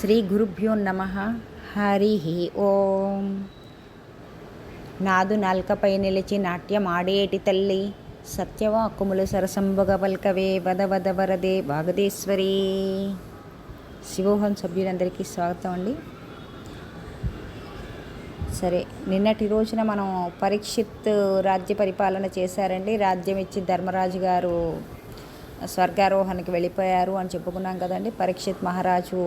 శ్రీ గురుభ్యో నమ. హరి ఓం. నాదు నాల్కపై నిలిచి నాట్యం ఆడేటి తల్లి, సత్యవాక్కుములు సరసంబుగ పల్కవే వద వద వరదే వాగదేశ్వరి. శివోహం సభ్యులందరికీ స్వాగతం అండి. సరే, నిన్నటి రోజున మనం పరీక్షిత్ రాజ్య పరిపాలన చేశారండి. రాజ్యం ఇచ్చి ధర్మరాజు గారు స్వర్గారోహణకి వెళ్ళిపోయారు అని చెప్పుకున్నాం కదండి. పరీక్షిత్ మహారాజు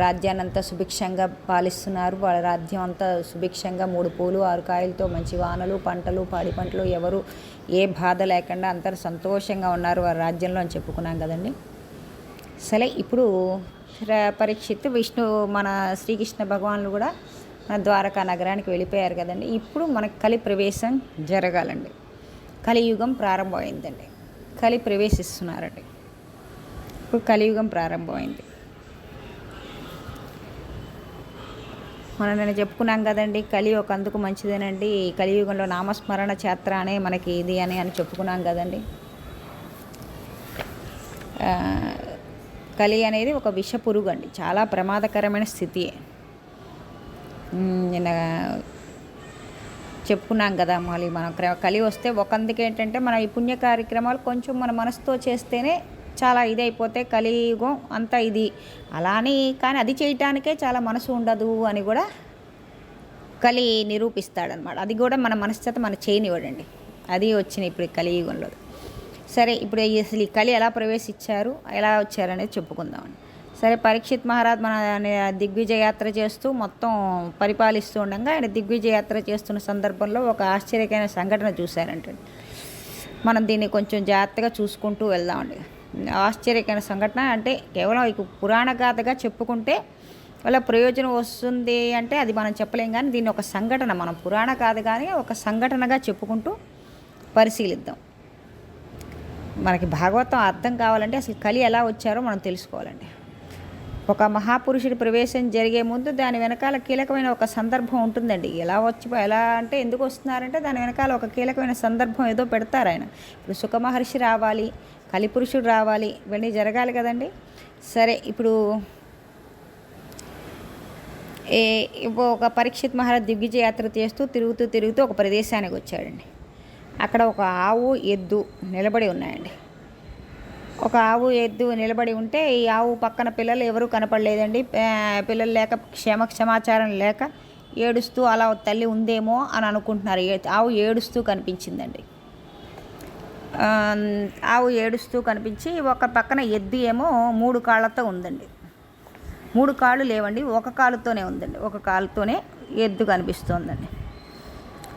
రాజ్యాన్ని అంతా సుభిక్షంగా పాలిస్తున్నారు. వాళ్ళ రాజ్యం అంతా సుభిక్షంగా 3 పూలు 6 కాయలతో మంచి వానలు పంటలు పాడి పంటలు ఎవరు ఏ బాధ లేకుండా అందరూ సంతోషంగా ఉన్నారు వారి రాజ్యంలో అని చెప్పుకున్నాం కదండి. సరే, ఇప్పుడు పరీక్షిత్ మన శ్రీకృష్ణ భగవానులు కూడా మన ద్వారకా నగరానికి వెళ్ళిపోయారు కదండి. ఇప్పుడు మనకు కలి ప్రవేశం జరగాలండి. కలియుగం ప్రారంభమైందండి. కలి ప్రవేశిస్తున్నారండి. ఇప్పుడు కలియుగం ప్రారంభమైంది. మనం నేను చెప్పుకున్నాం కదండి, కలి ఒక అందుకు మంచిదేనండి. కలియుగంలో నామస్మరణ ఛాత్ర అనే మనకి ఇది అని చెప్పుకున్నాం కదండి. కలి అనేది ఒక విష పురుగు అండి, చాలా ప్రమాదకరమైన స్థితి. నిన్న చెప్పుకున్నాం కదా. మళ్ళీ మనం కలి వస్తే ఒకందుకు ఏంటంటే మన ఈ పుణ్య కార్యక్రమాలు కొంచెం మన మనసుతో చేస్తేనే చాలా ఇది అయిపోతే కలియుగం అంతా ఇది అలాని. కానీ అది చేయటానికే చాలా మనసు ఉండదు అని కూడా కలి నిరూపిస్తాడనమాట. అది కూడా మన మనశ్చేత మన చేయనివ్వడండి. అది వచ్చిన ఇప్పుడు కలియుగంలో. సరే, ఇప్పుడు అసలు ఈ కలి ఎలా ప్రవేశించారు, ఎలా వచ్చారనేది చెప్పుకుందామండి. సరే, పరీక్షిత్ మహారాజ్ మన దిగ్విజయయాత్ర చేస్తూ మొత్తం పరిపాలిస్తూ ఉండగా ఆయన దిగ్విజయయాత్ర చేస్తున్న సందర్భంలో ఒక ఆశ్చర్యకరమైన సంఘటన చూశారంటే, మనం దీన్ని కొంచెం జాగ్రత్తగా చూసుకుంటూ వెళ్దామండి. ఆశ్చర్యకరమైన సంఘటన అంటే కేవలం ఇక పురాణ గాథగా చెప్పుకుంటే వాళ్ళ ప్రయోజనం వస్తుంది అంటే అది మనం చెప్పలేం. కానీ దీన్ని ఒక సంఘటన, మనం పురాణ గాథ కానీ ఒక సంఘటనగా చెప్పుకుంటూ పరిశీలిద్దాం. మనకి భాగవతం అర్థం కావాలంటే అసలు కలి ఎలా వచ్చారో మనం తెలుసుకోవాలండి. ఒక మహాపురుషుడి ప్రవేశం జరిగే ముందు దాని వెనకాల కీలకమైన ఒక సందర్భం ఉంటుందండి. ఎలా అంటే ఎందుకు వస్తున్నారంటే దాని వెనకాల ఒక కీలకమైన సందర్భం ఏదో పెడతారు ఆయన. ఇప్పుడు సుఖ మహర్షి రావాలి, కలిపురుషుడు రావాలి, ఇవన్నీ జరగాలి కదండి. సరే, ఇప్పుడు ఒక పరీక్షిత్ మహారాజ్ దిగ్విజయ యాత్ర చేస్తూ తిరుగుతూ ఒక ప్రదేశానికి వచ్చాడండి. అక్కడ ఒక ఆవు ఎద్దు నిలబడి ఉన్నాయండి. ఒక ఆవు ఎద్దు నిలబడి ఉంటే ఈ ఆవు పక్కన పిల్లలు ఎవరూ కనపడలేదండి. పిల్లలు లేక క్షమాచారం లేక ఏడుస్తూ అలా తల్లి ఉందేమో అని అనుకుంటున్నారు. ఆవు ఏడుస్తూ కనిపించిందండి. ఆవు ఏడుస్తూ కనిపించి ఒక పక్కన ఎద్దు ఏమో 3 కాళ్ళతో ఉందండి. 3 కాళ్ళు లేవండి, ఒక కాలుతోనే ఉందండి. ఒక కాలుతోనే ఎద్దు కనిపిస్తోందండి.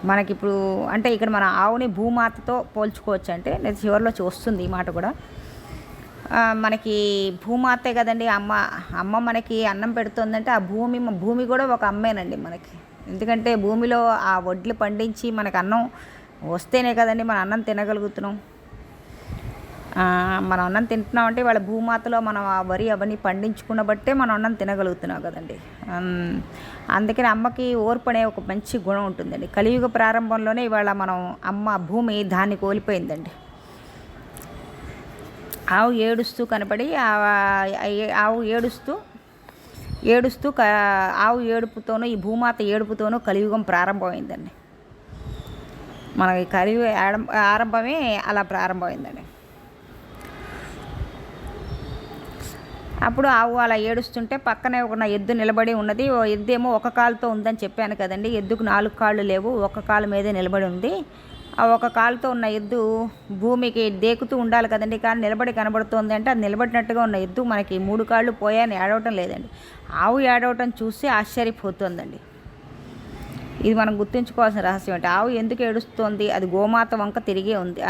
మనకిప్పుడు అంటే ఇక్కడ మన ఆవుని భూమాతతో పోల్చుకోవచ్చు అంటే నేను చివరిలో వస్తుంది ఈ మాట కూడా. మనకి భూమాతే కదండి అమ్మ మనకి అన్నం పెడుతుందంటే ఆ భూమి కూడా ఒక అమ్మేనండి మనకి. ఎందుకంటే భూమిలో ఆ వడ్లు పండించి మనకు అన్నం వస్తేనే కదండి మనం అన్నం తినగలుగుతున్నాం. మనం అన్నం తింటున్నాం అంటే వాళ్ళ భూమాతలో మనం ఆ వరి అవన్నీ పండించుకున్న బట్టే మనం అన్నం తినగలుగుతున్నాం కదండి. అందుకని అమ్మకి ఓర్పు అనే ఒక మంచి గుణం ఉంటుందండి. కలియుగ ప్రారంభంలోనే ఇవాళ మనం భూమి దాన్ని కోల్పోయిందండి. ఆవు ఏడుస్తూ కనపడి ఆవు ఏడుస్తూ ఆవు ఏడుపుతోనూ ఈ భూమాత ఏడుపుతోనూ కలియుగం ప్రారంభమైందండి. మనకి కలియుగ ఆరంభమే అలా ప్రారంభమైందండి. అప్పుడు ఆవు అలా ఏడుస్తుంటే పక్కనే ఒక ఎద్దు నిలబడి ఉన్నది. ఎద్దు ఏమో ఒక కాలుతో ఉందని చెప్పాను కదండి. ఎద్దుకు 4 కాళ్ళు లేవు, ఒక కాలు మీదే నిలబడి ఉంది. ఆ ఒక కాలుతో ఉన్న ఎద్దు భూమికి దేకుతూ ఉండాలి కదండి, కానీ నిలబడి కనబడుతోంది అంటే అది నిలబడినట్టుగా ఉన్న ఎద్దు మనకి 3 కాళ్ళు పోయాని ఏడవటం లేదండి. ఆవు ఏడవటం చూసి ఆశ్చర్యపోతుందండి. ఇది మనం గుర్తుంచుకోవాల్సిన రహస్యం అంటే ఆవు ఎందుకు ఏడుస్తోంది, అది గోమాత వంక తిరిగే ఉంది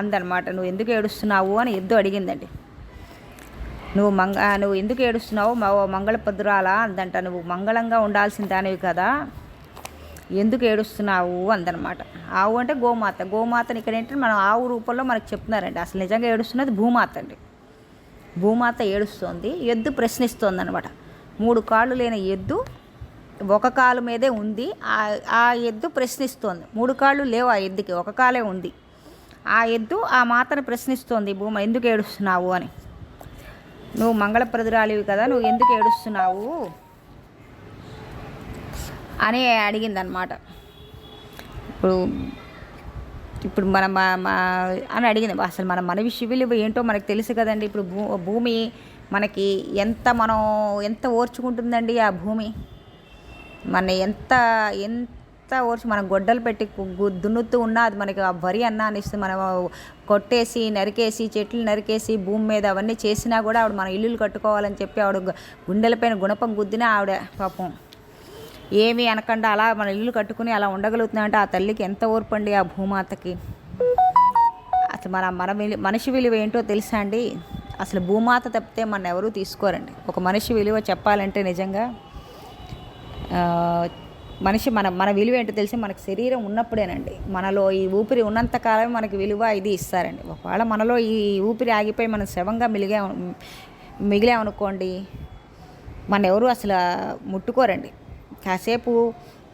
అందనమాట. నువ్వు ఎందుకు ఏడుస్తున్నావు అని ఎద్దు అడిగిందండి. నువ్వు ఎందుకు ఏడుస్తున్నావు మంగళపద్రాలా అందంట. నువ్వు మంగళంగా ఉండాల్సిన దానివి కదా, ఎందుకు ఏడుస్తున్నావు అందనమాట. ఆవు అంటే గోమాతని ఇక్కడ ఏంటంటే మనం ఆవు రూపంలో మనకు చెప్తున్నారండి. అసలు నిజంగా ఏడుస్తున్నది భూమాత అండి. భూమాత ఏడుస్తోంది, ఎద్దు ప్రశ్నిస్తోంది అనమాట. 3 కాళ్ళు లేని ఎద్దు ఒక కాలు మీదే ఉంది. ఆ ఎద్దు ప్రశ్నిస్తోంది. 3 కాళ్ళు లేవు ఆ ఎద్దుకి, ఒక కాలే ఉంది. ఆ ఎద్దు ఆ మాతను ప్రశ్నిస్తోంది, భూమ ఎందుకు ఏడుస్తున్నావు అని. నువ్వు మంగళప్రదురాలివి కదా, నువ్వు ఎందుకు ఏడుస్తున్నావు అని అడిగిందనమాట. ఇప్పుడు ఇప్పుడు మన అని అడిగింది. అసలు మన మనిషి విలువ ఏంటో మనకు తెలుసు కదండి. ఇప్పుడు భూమి మనకి ఎంత ఓర్చుకుంటుందండి. ఆ భూమి మన ఎంత ఓర్చి మనం గొడ్డలు పెట్టి దున్నుతూ ఉన్నా అది మనకి ఆ వరి అన్నాన్ని ఇస్తుంది. మనం కొట్టేసి నరికేసి చెట్లు నరికేసి భూమి మీద అవన్నీ చేసినా కూడా ఆవిడ మన ఇల్లులు కట్టుకోవాలని చెప్పి ఆవిడ గుండెలపైన గుణపం గుద్దినా ఆవిడ పాపం ఏమీ అనకుండా అలా మన ఇల్లు కట్టుకుని అలా ఉండగలుగుతుందంటే ఆ తల్లికి ఎంత ఓర్పండి, ఆ భూమాతకి. అసలు మనిషి విలువ ఏంటో తెలుసా అండి. అసలు భూమాత తప్పితే మన ఎవరూ తీసుకోరండి. ఒక మనిషి విలువ చెప్పాలంటే నిజంగా మన విలువ ఏంటో తెలిసి మనకి శరీరం ఉన్నప్పుడేనండి. మనలో ఈ ఊపిరి ఉన్నంతకాలమే మనకి విలువ ఇది ఇస్తారండి. ఒకవేళ మనలో ఈ ఊపిరి ఆగిపోయి మనం శవంగా మిగిలామనుకోండి, మన ఎవరు అసలు ముట్టుకోరండి. కాసేపు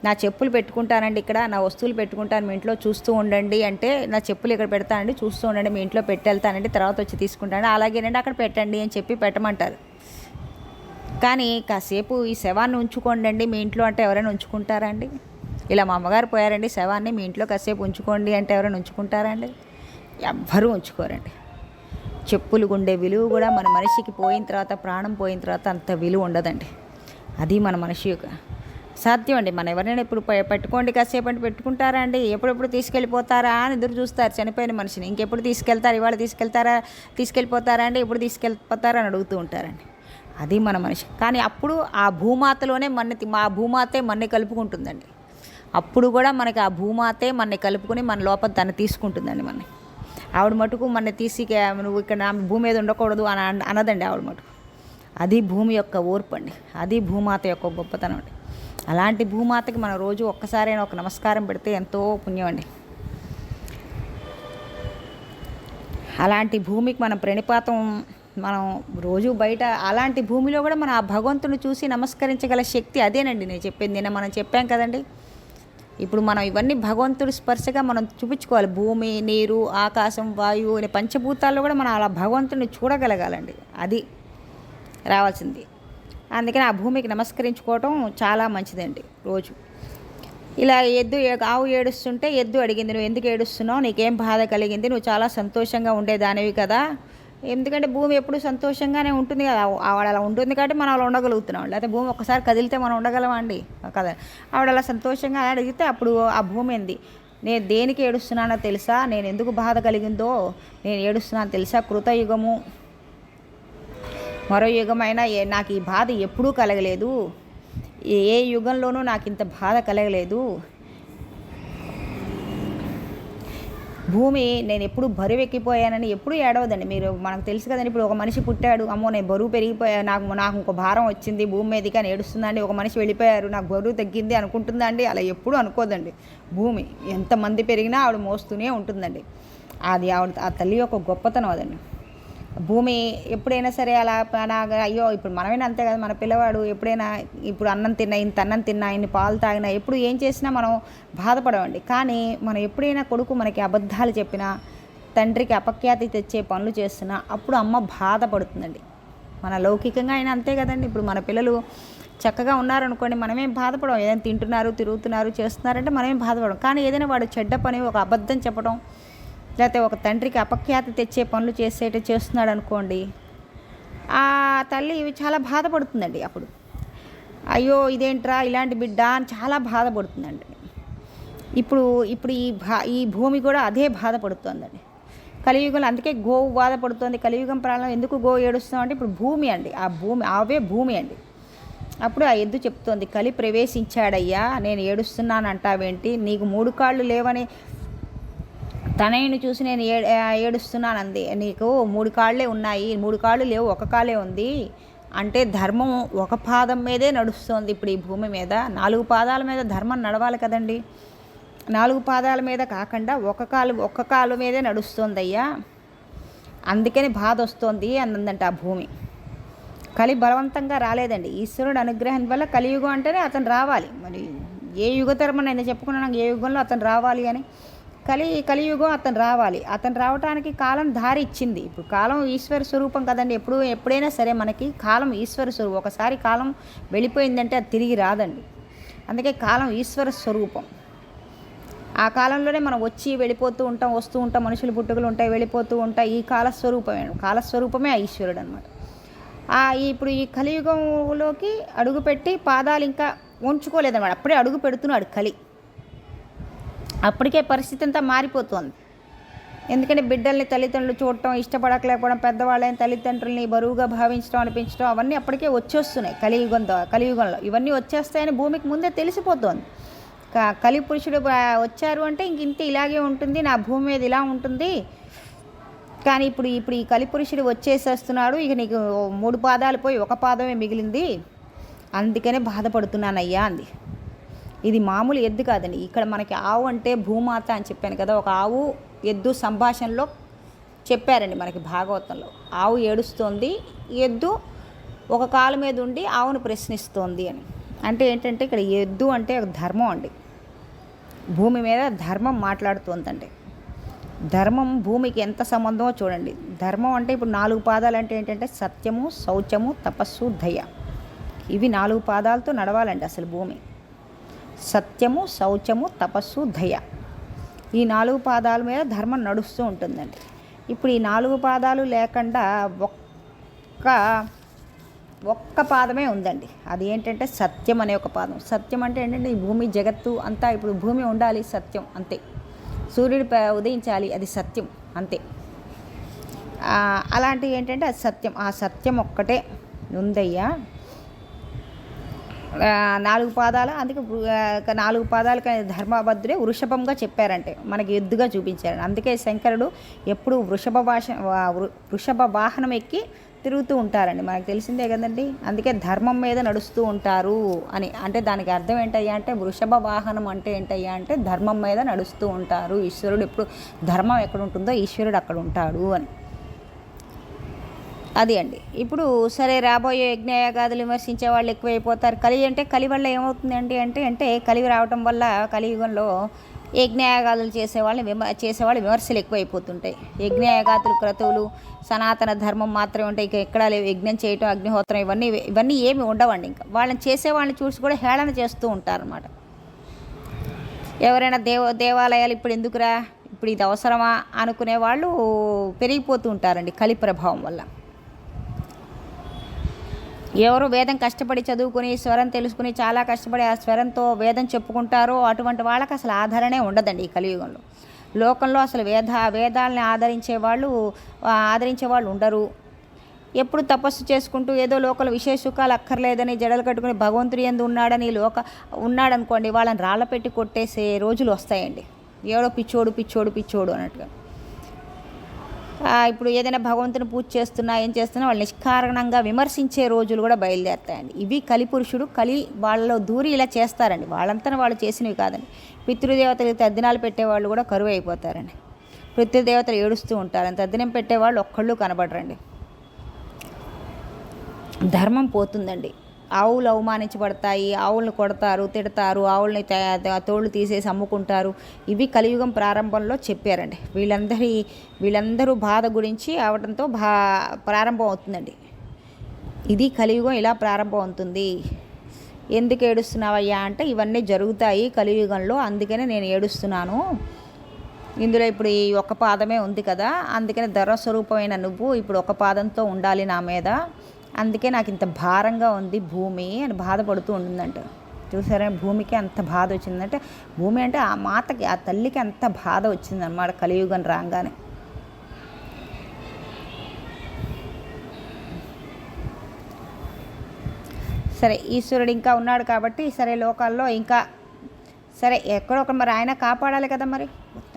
నా చెప్పులు పెట్టుకుంటానండి, ఇక్కడ నా వస్తువులు పెట్టుకుంటాను, మీ ఇంట్లో చూస్తూ ఉండండి అంటే నా చెప్పులు ఇక్కడ పెడతానండి, చూస్తూ ఉండండి, మీ ఇంట్లో పెట్టెళ్తానండి, తర్వాత వచ్చి తీసుకుంటాను, అలాగేనండి అక్కడ పెట్టండి అని చెప్పి పెట్టమంటారు. కానీ కాసేపు ఈ శవాన్ని ఉంచుకోండి మీ ఇంట్లో అంటే ఎవరైనా ఉంచుకుంటారండి? ఇలా మా అమ్మగారు పోయారండి, శవాన్ని మీ ఇంట్లో కాసేపు ఉంచుకోండి అంటే ఎవరైనా ఉంచుకుంటారండి? ఎవ్వరూ ఉంచుకోరండి. చెప్పులు ఉండే విలువ కూడా మన మనిషికి పోయిన తర్వాత, ప్రాణం పోయిన తర్వాత అంత విలువ ఉండదండి. అది మన మనిషి యొక్క సాధ్యం అండి. మనం ఎవరైనా ఇప్పుడు పెట్టుకోండి కాసేపు అంటే పెట్టుకుంటారా అండి? ఎప్పుడెప్పుడు తీసుకెళ్ళిపోతారా అని ఎదురు చూస్తారు చనిపోయిన మనిషిని. ఇంకెప్పుడు తీసుకెళ్తారు, ఇవాళ తీసుకెళ్ళిపోతారా అండి, ఎప్పుడు తీసుకెళ్ళిపోతారా అని అడుగుతూ ఉంటారండి. అది మన మనిషి. కానీ అప్పుడు ఆ భూమాతలోనే మా భూమాతే మన్ని కలుపుకుంటుందండి. అప్పుడు కూడా మనకి ఆ భూమాతే మన్ని కలుపుకొని మన లోపల తను తీసుకుంటుందండి. మన ఆవిడ మటుకు మన తీసి నువ్వు ఇక్కడ భూమి మీద ఉండకూడదు అని అనదండి ఆవిడ మటుకు. అది భూమి యొక్క ఓర్పు అండి. అది భూమాత యొక్క గొప్పతనం అండి. అలాంటి భూమాతకి మనం రోజు ఒక్కసారైనా ఒక నమస్కారం పెడితే ఎంతో పుణ్యం అండి. అలాంటి భూమికి మనం ప్రణిపాతం మనం రోజు బయట అలాంటి భూమిలో కూడా మనం ఆ భగవంతుని చూసి నమస్కరించగల శక్తి అదేనండి నేను చెప్పింది. నిన్న మనం చెప్పాం కదండి. ఇప్పుడు మనం ఇవన్నీ భగవంతుడి స్పర్శగా మనం చూపించుకోవాలి. భూమి, నీరు, ఆకాశం, వాయువు అనే పంచభూతాల్లో కూడా మనం అలా భగవంతుని చూడగలగాలండి. అది రావాల్సింది. అందుకని ఆ భూమికి నమస్కరించుకోవటం చాలా మంచిదండి రోజు. ఇలా ఆవు ఏడుస్తుంటే ఎద్దు అడిగింది, నువ్వు ఎందుకు ఏడుస్తున్నావు, నీకేం బాధ కలిగింది, నువ్వు చాలా సంతోషంగా ఉండేదానివి కదా. ఎందుకంటే భూమి ఎప్పుడు సంతోషంగానే ఉంటుంది కదా. ఆవిడ అలా ఉంటుంది కాబట్టి మనం అలా ఉండగలుగుతున్నాం. లేకపోతే భూమి ఒక్కసారి కదిలితే మనం ఉండగలమండి కదా. ఆవిడ అలా సంతోషంగా అడిగితే అప్పుడు ఆ భూమి ఏంది, నేను దేనికి ఏడుస్తున్నానో తెలుసా, నేను ఎందుకు బాధ కలిగిందో నేను ఏడుస్తున్నాను తెలుసా, కృతయుగము మరో యుగమైనా నాకు ఈ బాధ ఎప్పుడూ కలగలేదు, ఏ యుగంలోనూ నాకు ఇంత బాధ కలగలేదు. భూమి నేను ఎప్పుడు బరువు ఎక్కిపోయానని ఎప్పుడు ఏడవదండి. మనకు తెలుసు కదండి. ఇప్పుడు ఒక మనిషి పుట్టాడు, అమ్మో నేను బరువు పెరిగిపోయా, నాకు ఇంకో భారం వచ్చింది భూమి మీదకి అని ఏడుస్తుందండి. ఒక మనిషి వెళ్ళిపోయారు, నాకు బరువు తగ్గింది అనుకుంటుందండి. అలా ఎప్పుడు అనుకోదండి. భూమి ఎంతమంది పెరిగినా ఆవిడ మోస్తూనే ఉంటుందండి. అది ఆ తల్లి యొక్క గొప్పతనం అదండి. భూమి ఎప్పుడైనా సరే అలా అయ్యో ఇప్పుడు మనమైనా అంతే కదా. మన పిల్లవాడు ఎప్పుడైనా ఇప్పుడు అన్నం తిన్నా, ఇంత అన్నం తిన్నా, ఇన్ని పాలు తాగినా, ఎప్పుడు ఏం చేసినా మనం బాధపడమండి. కానీ మనం ఎప్పుడైనా కొడుకు మనకి అబద్ధాలు చెప్పినా, తండ్రికి అపఖ్యాతి తెచ్చే పనులు చేస్తున్నా అప్పుడు అమ్మ బాధపడుతుందండి. మన లౌకికంగా అయినా అంతే కదండి. ఇప్పుడు మన పిల్లలు చక్కగా ఉన్నారనుకోండి, మనమేం బాధపడం. ఏదైనా తింటున్నారు, తిరుగుతున్నారు, చేస్తున్నారంటే మనమేం బాధపడం. కానీ ఏదైనా వాడు చెడ్డ పని, ఒక అబద్ధం చెప్పడం, లేకపోతే ఒక తండ్రికి అపఖ్యాతి తెచ్చే పనులు చేస్తున్నాడు అనుకోండి, ఆ తల్లి చాలా బాధపడుతుందండి. అప్పుడు అయ్యో ఇదేంట్రా ఇలాంటి బిడ్డ అని చాలా బాధపడుతుందండి. ఇప్పుడు ఈ భూమి కూడా అదే బాధపడుతుందండి. కలియుగంలో అందుకే గోవు బాధపడుతుంది. కలియుగం ప్రాణం ఎందుకు గోవు ఏడుస్తామంటే ఇప్పుడు భూమి అండి. అవే భూమి అండి. అప్పుడు ఆ ఎద్దు చెప్తోంది, కలి ప్రవేశించాడయ్యా, నేను ఏడుస్తున్నాను అంటావేంటి, నీకు 3 కాళ్ళు లేవని తనయుని చూసి నేను ఏడుస్తున్నానంది. నీకు 3 కాళ్ళే ఉన్నాయి, 3 కాళ్ళు లేవు, 1 కాళ్ళే ఉంది అంటే ధర్మం ఒక పాదం మీదే నడుస్తుంది. ఇప్పుడు ఈ భూమి మీద 4 పాదాల మీద ధర్మం నడవాలి కదండి. 4 పాదాల మీద కాకుండా ఒక్క కాలు మీదే నడుస్తుంది అయ్యా, అందుకని బాధ వస్తుంది అందంట ఆ భూమి. కలి బలవంతంగా రాలేదండి. ఈశ్వరుడు అనుగ్రహం వల్ల కలియుగం అంటేనే అతను రావాలి. మరి ఏ యుగ ధర్మం నేను చెప్పుకున్నాను, ఏ యుగంలో అతను రావాలి అని. కలియుగం అతను రావాలి. అతను రావడానికి కాలం దారి ఇచ్చింది. ఇప్పుడు కాలం ఈశ్వర స్వరూపం కదండి. ఎప్పుడైనా సరే మనకి కాలం ఈశ్వర స్వరూపం. ఒకసారి కాలం వెళ్ళిపోయిందంటే అది తిరిగి రాదండి. అందుకే కాలం ఈశ్వర స్వరూపం. ఆ కాలంలోనే మనం వచ్చి వెళ్ళిపోతూ ఉంటాం, వస్తూ ఉంటాం, మనుషులు పుట్టుకలు ఉంటాయి, వెళ్ళిపోతూ ఉంటాయి. ఈ కాలస్వరూపమే ఆ ఈశ్వరుడు అనమాట. ఇప్పుడు ఈ కలియుగంలోకి అడుగుపెట్టి పాదాలు ఇంకా ఉంచుకోలేదన్నమాట. అప్పుడే అడుగు పెడుతున్నాడు కలి. అప్పటికే పరిస్థితి అంతా మారిపోతుంది. ఎందుకంటే బిడ్డల్ని తల్లిదండ్రులు చూడటం ఇష్టపడకలేకపోవడం, పెద్దవాళ్ళని తల్లిదండ్రుల్ని బరువుగా భావించడం, అనిపించడం అవన్నీ అప్పటికే వచ్చేస్తున్నాయి కలియుగంలో. ఇవన్నీ వచ్చేస్తాయని భూమికి ముందే తెలిసిపోతుంది. కలి పురుషుడు వచ్చారు అంటే ఇంతే ఇలాగే ఉంటుంది, నా భూమి మీద ఇలా ఉంటుంది. కానీ ఇప్పుడు ఈ కలిపురుషుడు వచ్చేసేస్తున్నాడు, ఇక నీకు 3 పాదాలు పోయి 1 పాదమే మిగిలింది, అందుకనే బాధపడుతున్నానయ్యా అంది. ఇది మామూలు ఎద్దు కాదండి. ఇక్కడ మనకి ఆవు అంటే భూమాత అని చెప్పాను కదా. ఒక ఆవు ఎద్దు సంభాషణలో చెప్పారండి మనకి భాగవతంలో. ఆవు ఏడుస్తోంది, ఎద్దు ఒక కాలు మీద ఉండి ఆవును ప్రశ్నిస్తోంది అని. అంటే ఏంటంటే ఇక్కడ ఎద్దు అంటే ఒక ధర్మం అండి. భూమి మీద ధర్మం మాట్లాడుతోందండి. ధర్మం భూమికి ఎంత సంబంధమో చూడండి. ధర్మం అంటే ఇప్పుడు 4 పాదాలు అంటే ఏంటంటే సత్యము, శౌచము, తపస్సు, దయ. ఇవి 4 పాదాలతో నడవాలండి అసలు భూమి. సత్యము, శౌచము, తపస్సు, దయ. ఈ 4 పాదాల మీద ధర్మం నడుస్తూ ఉంటుందండి. ఇప్పుడు ఈ 4 పాదాలు లేకుండా ఒక్క పాదమే ఉందండి. అది ఏంటంటే సత్యం అనే ఒక పాదం. సత్యం అంటే ఏంటంటే ఈ భూమి జగత్తు అంతా ఇప్పుడు భూమి ఉండాలి, సత్యం అంతే. సూర్యుడు ఉదయించాలి, అది సత్యం అంతే. అలాంటివి ఏంటంటే అది సత్యం. ఆ సత్యం ఒక్కటే ఉందయ్యా. 4 పాదాలు, అందుకే 4 పాదాలు ధర్మబద్ధుడే వృషభంగా చెప్పారంటే మనకి ఎద్దుగా చూపించారు. అందుకే శంకరుడు ఎప్పుడు వృషభ వాహనం ఎక్కి తిరుగుతూ ఉంటారండి. మనకు తెలిసిందే కదండి. అందుకే ధర్మం మీద నడుస్తూ ఉంటారు అని. అంటే దానికి అర్థం ఏంటయ్యా అంటే వృషభ వాహనం అంటే ఏంటయ్యా అంటే ధర్మం మీద నడుస్తూ ఉంటారు. ఈశ్వరుడు ఎప్పుడు ధర్మం ఎక్కడ ఉంటుందో ఈశ్వరుడు అక్కడ ఉంటాడు అని. అది అండి. ఇప్పుడు సరే రాబోయే యజ్ఞయాగాదులు విమర్శించే వాళ్ళు ఎక్కువైపోతారు. కలి వల్ల ఏమవుతుందండి అంటే కలివి రావటం వల్ల కలియుగంలో యజ్ఞయాగాదులు చేసేవాళ్ళు విమర్శలు ఎక్కువైపోతుంటాయి. యజ్ఞయాగాదులు క్రతువులు సనాతన ధర్మం మాత్రమే ఉంటాయి. ఇక ఎక్కడా లేవు. యజ్ఞం చేయటం, అగ్నిహోత్రం ఇవన్నీ ఏమి ఉండవండి. ఇంకా వాళ్ళని చేసేవాళ్ళని చూసి కూడా హేళన చేస్తూ ఉంటారన్నమాట. ఎవరైనా దేవాలయాలు ఇప్పుడు ఎందుకురా, ఇప్పుడు ఇది అవసరమా అనుకునే వాళ్ళు పెరిగిపోతూ ఉంటారండి కలి ప్రభావం వల్ల. ఎవరు వేదం కష్టపడి చదువుకుని స్వరం తెలుసుకుని చాలా కష్టపడి ఆ స్వరంతో వేదం చెప్పుకుంటారో అటువంటి వాళ్ళకి అసలు ఆదరణే ఉండదండి ఈ కలియుగంలో. లోకంలో అసలు వేదాలని ఆదరించే వాళ్ళు ఉండరు. ఎప్పుడు తపస్సు చేసుకుంటూ ఏదో లోకల విశేష సుఖాలు అక్కర్లేదని జడలు కట్టుకుని భగవంతుడి యందు ఉన్నాడనుకోండి, వాళ్ళని రాళ్ళ పెట్టి కొట్టేసే రోజులు వస్తాయండి. ఏడో పిచ్చోడు అన్నట్టుగా. ఇప్పుడు ఏదైనా భగవంతుని పూజ చేస్తున్నా ఏం చేస్తున్నా వాళ్ళు నిష్కారణంగా విమర్శించే రోజులు కూడా బయలుదేరుతాయండి. ఇవి కలిపురుషుడు వాళ్ళలో దూరి ఇలా చేస్తారండి. వాళ్ళంతా వాళ్ళు చేసినవి కాదండి. పితృదేవతలకు తద్దినాలు పెట్టేవాళ్ళు కూడా కరువు అయిపోతారండి. పితృదేవతలు ఏడుస్తూ ఉంటారని తద్దినం పెట్టేవాళ్ళు ఒక్కళ్ళు కనబడరండి. ధర్మం పోతుందండి. ఆవులు అవమానించబడతాయి, ఆవులను కొడతారు, తిడతారు, ఆవుల్ని తోళ్ళు తీసేసి అమ్ముకుంటారు. ఇవి కలియుగం ప్రారంభంలో చెప్పారండి. వీళ్ళందరూ బాధ గురించి అవడంతో ప్రారంభం అవుతుందండి. ఇది కలియుగం ఇలా ప్రారంభం అవుతుంది. ఎందుకు ఏడుస్తున్నావయ్యా అంటే ఇవన్నీ జరుగుతాయి కలియుగంలో, అందుకనే నేను ఏడుస్తున్నాను. ఇందులో ఇప్పుడు ఈ 1 పాదమే ఉంది కదా, అందుకని ధర్మస్వరూపమైన నువ్వు ఇప్పుడు 1 పాదంతో ఉండాలి నా మీద, అందుకే నాకు ఇంత భారంగా ఉంది భూమి అని బాధపడుతూ ఉంటుందంట. చూసారా భూమికి అంత బాధ వచ్చిందంటే, భూమి అంటే ఆ మాతకి ఆ తల్లికి అంత బాధ వచ్చిందన్నమాట కలియుగం రాగానే. సరే ఈశ్వరుడు ఇంకా ఉన్నాడు కాబట్టి సరే లోకాల్లో ఇంకా సరే ఎక్కడో ఒక మరి ఆయన కాపాడాలి కదా. మరి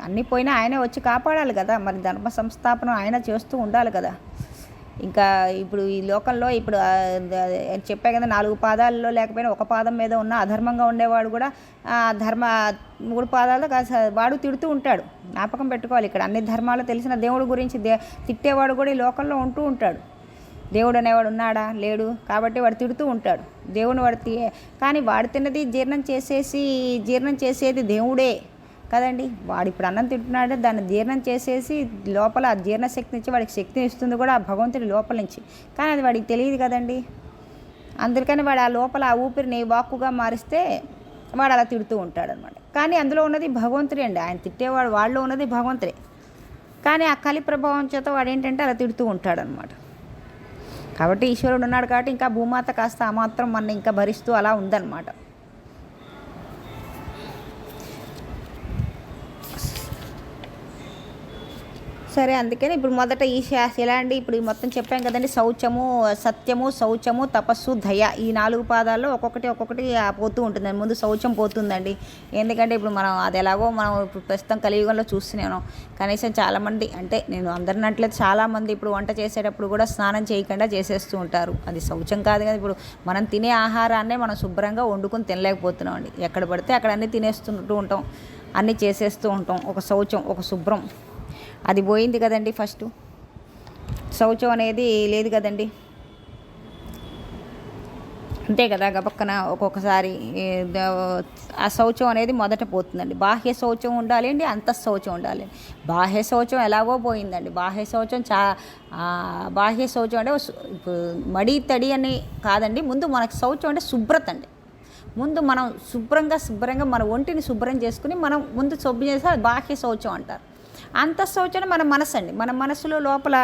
అన్నీ పోయినా ఆయనే వచ్చి కాపాడాలి కదా. మరి ధర్మ సంస్థాపన ఆయన చేస్తూ ఉండాలి కదా. ఇంకా ఇప్పుడు ఈ లోకంలో ఇప్పుడు చెప్పే కదా 4 పాదాల్లో లేకపోయినా 1 పాదం మీద ఉన్న అధర్మంగా ఉండేవాడు కూడా 3 పాదాలు వాడు తిడుతూ ఉంటాడు. జ్ఞాపకం పెట్టుకోవాలి. ఇక్కడ అన్ని ధర్మాలు తెలిసిన దేవుడి గురించి తిట్టేవాడు కూడా ఈ లోకంలో ఉంటూ ఉంటాడు. దేవుడు అనేవాడు ఉన్నాడా, లేడు, కాబట్టి వాడు తిడుతూ ఉంటాడు దేవుని. కానీ వాడు తిన్నది జీర్ణం చేసేది దేవుడే. కదండి. వాడు ఇప్పుడు అన్నం తింటున్నాడే దాన్ని జీర్ణం చేసేసి లోపల ఆ జీర్ణశక్తి నుంచి వాడికి శక్తిని ఇస్తుంది కూడా ఆ భగవంతుడి లోపల నుంచి. కానీ అది వాడికి తెలియదు కదండి. అందుకని వాడు ఆ లోపల ఆ ఊపిరిని వాక్కుగా మారిస్తే వాడు అలా తిడుతూ ఉంటాడనమాట. కానీ అందులో ఉన్నది భగవంతుడే అండి. ఆయన తిట్టేవాడు వాళ్ళలో ఉన్నది భగవంతుడే. కానీ ఆ కలి ప్రభావం చేత వాడు ఏంటంటే అలా తిడుతూ ఉంటాడనమాట. కాబట్టి ఈశ్వరుడు ఉన్నాడు కాబట్టి ఇంకా భూమాత కాస్త ఆ మాత్రం మన ఇంకా భరిస్తూ అలా ఉందన్నమాట. సరే, అందుకని ఇప్పుడు మొదట ఈ ఎలా అండి, ఇప్పుడు మొత్తం చెప్పాం కదండి. శౌచము, సత్యము, శౌచము, తపస్సు, దయ, ఈ 4 పాదాల్లో ఒక్కొక్కటి పోతూ ఉంటుందండి. ముందు శౌచం పోతుందండి. ఎందుకంటే ఇప్పుడు మనం అది ఎలాగో మనం ఇప్పుడు ప్రస్తుతం కలియుగంలో చూస్తున్నాను. కనీసం చాలామంది, అంటే నేను అందరిని అంటలేదు, చాలామంది ఇప్పుడు వంట చేసేటప్పుడు కూడా స్నానం చేయకుండా చేసేస్తూ ఉంటారు. అది శౌచం కాదు కదా. ఇప్పుడు మనం తినే ఆహారాన్నే మనం శుభ్రంగా వండుకొని తినలేకపోతున్నాం అండి. ఎక్కడ పడితే అక్కడ అన్నీ తినేస్తుంటూ ఉంటాం, అన్నీ చేసేస్తూ ఉంటాం. ఒక శౌచం, ఒక శుభ్రం అది పోయింది కదండి. ఫస్ట్ శౌచం అనేది లేదు కదండి. అంతే కదా. గబక్కన ఒక్కొక్కసారి ఆ శౌచం అనేది మొదట పోతుందండి. బాహ్య శౌచం ఉండాలి అండి, అంతఃశౌచం ఉండాలి. బాహ్య శౌచం ఎలాగో పోయిందండి. బాహ్య శౌచం బాహ్య శౌచం అంటే మడి తడి అని కాదండి. ముందు మనకు శౌచం అంటే శుభ్రత అండి. ముందు మనం శుభ్రంగా మన ఒంటిని శుభ్రం చేసుకుని మనం ముందు శుభ్రం చేస్తే అది బాహ్య శౌచం అంటారు. అంతఃశౌచం మన మనసు అండి. మన మనసులో లోపల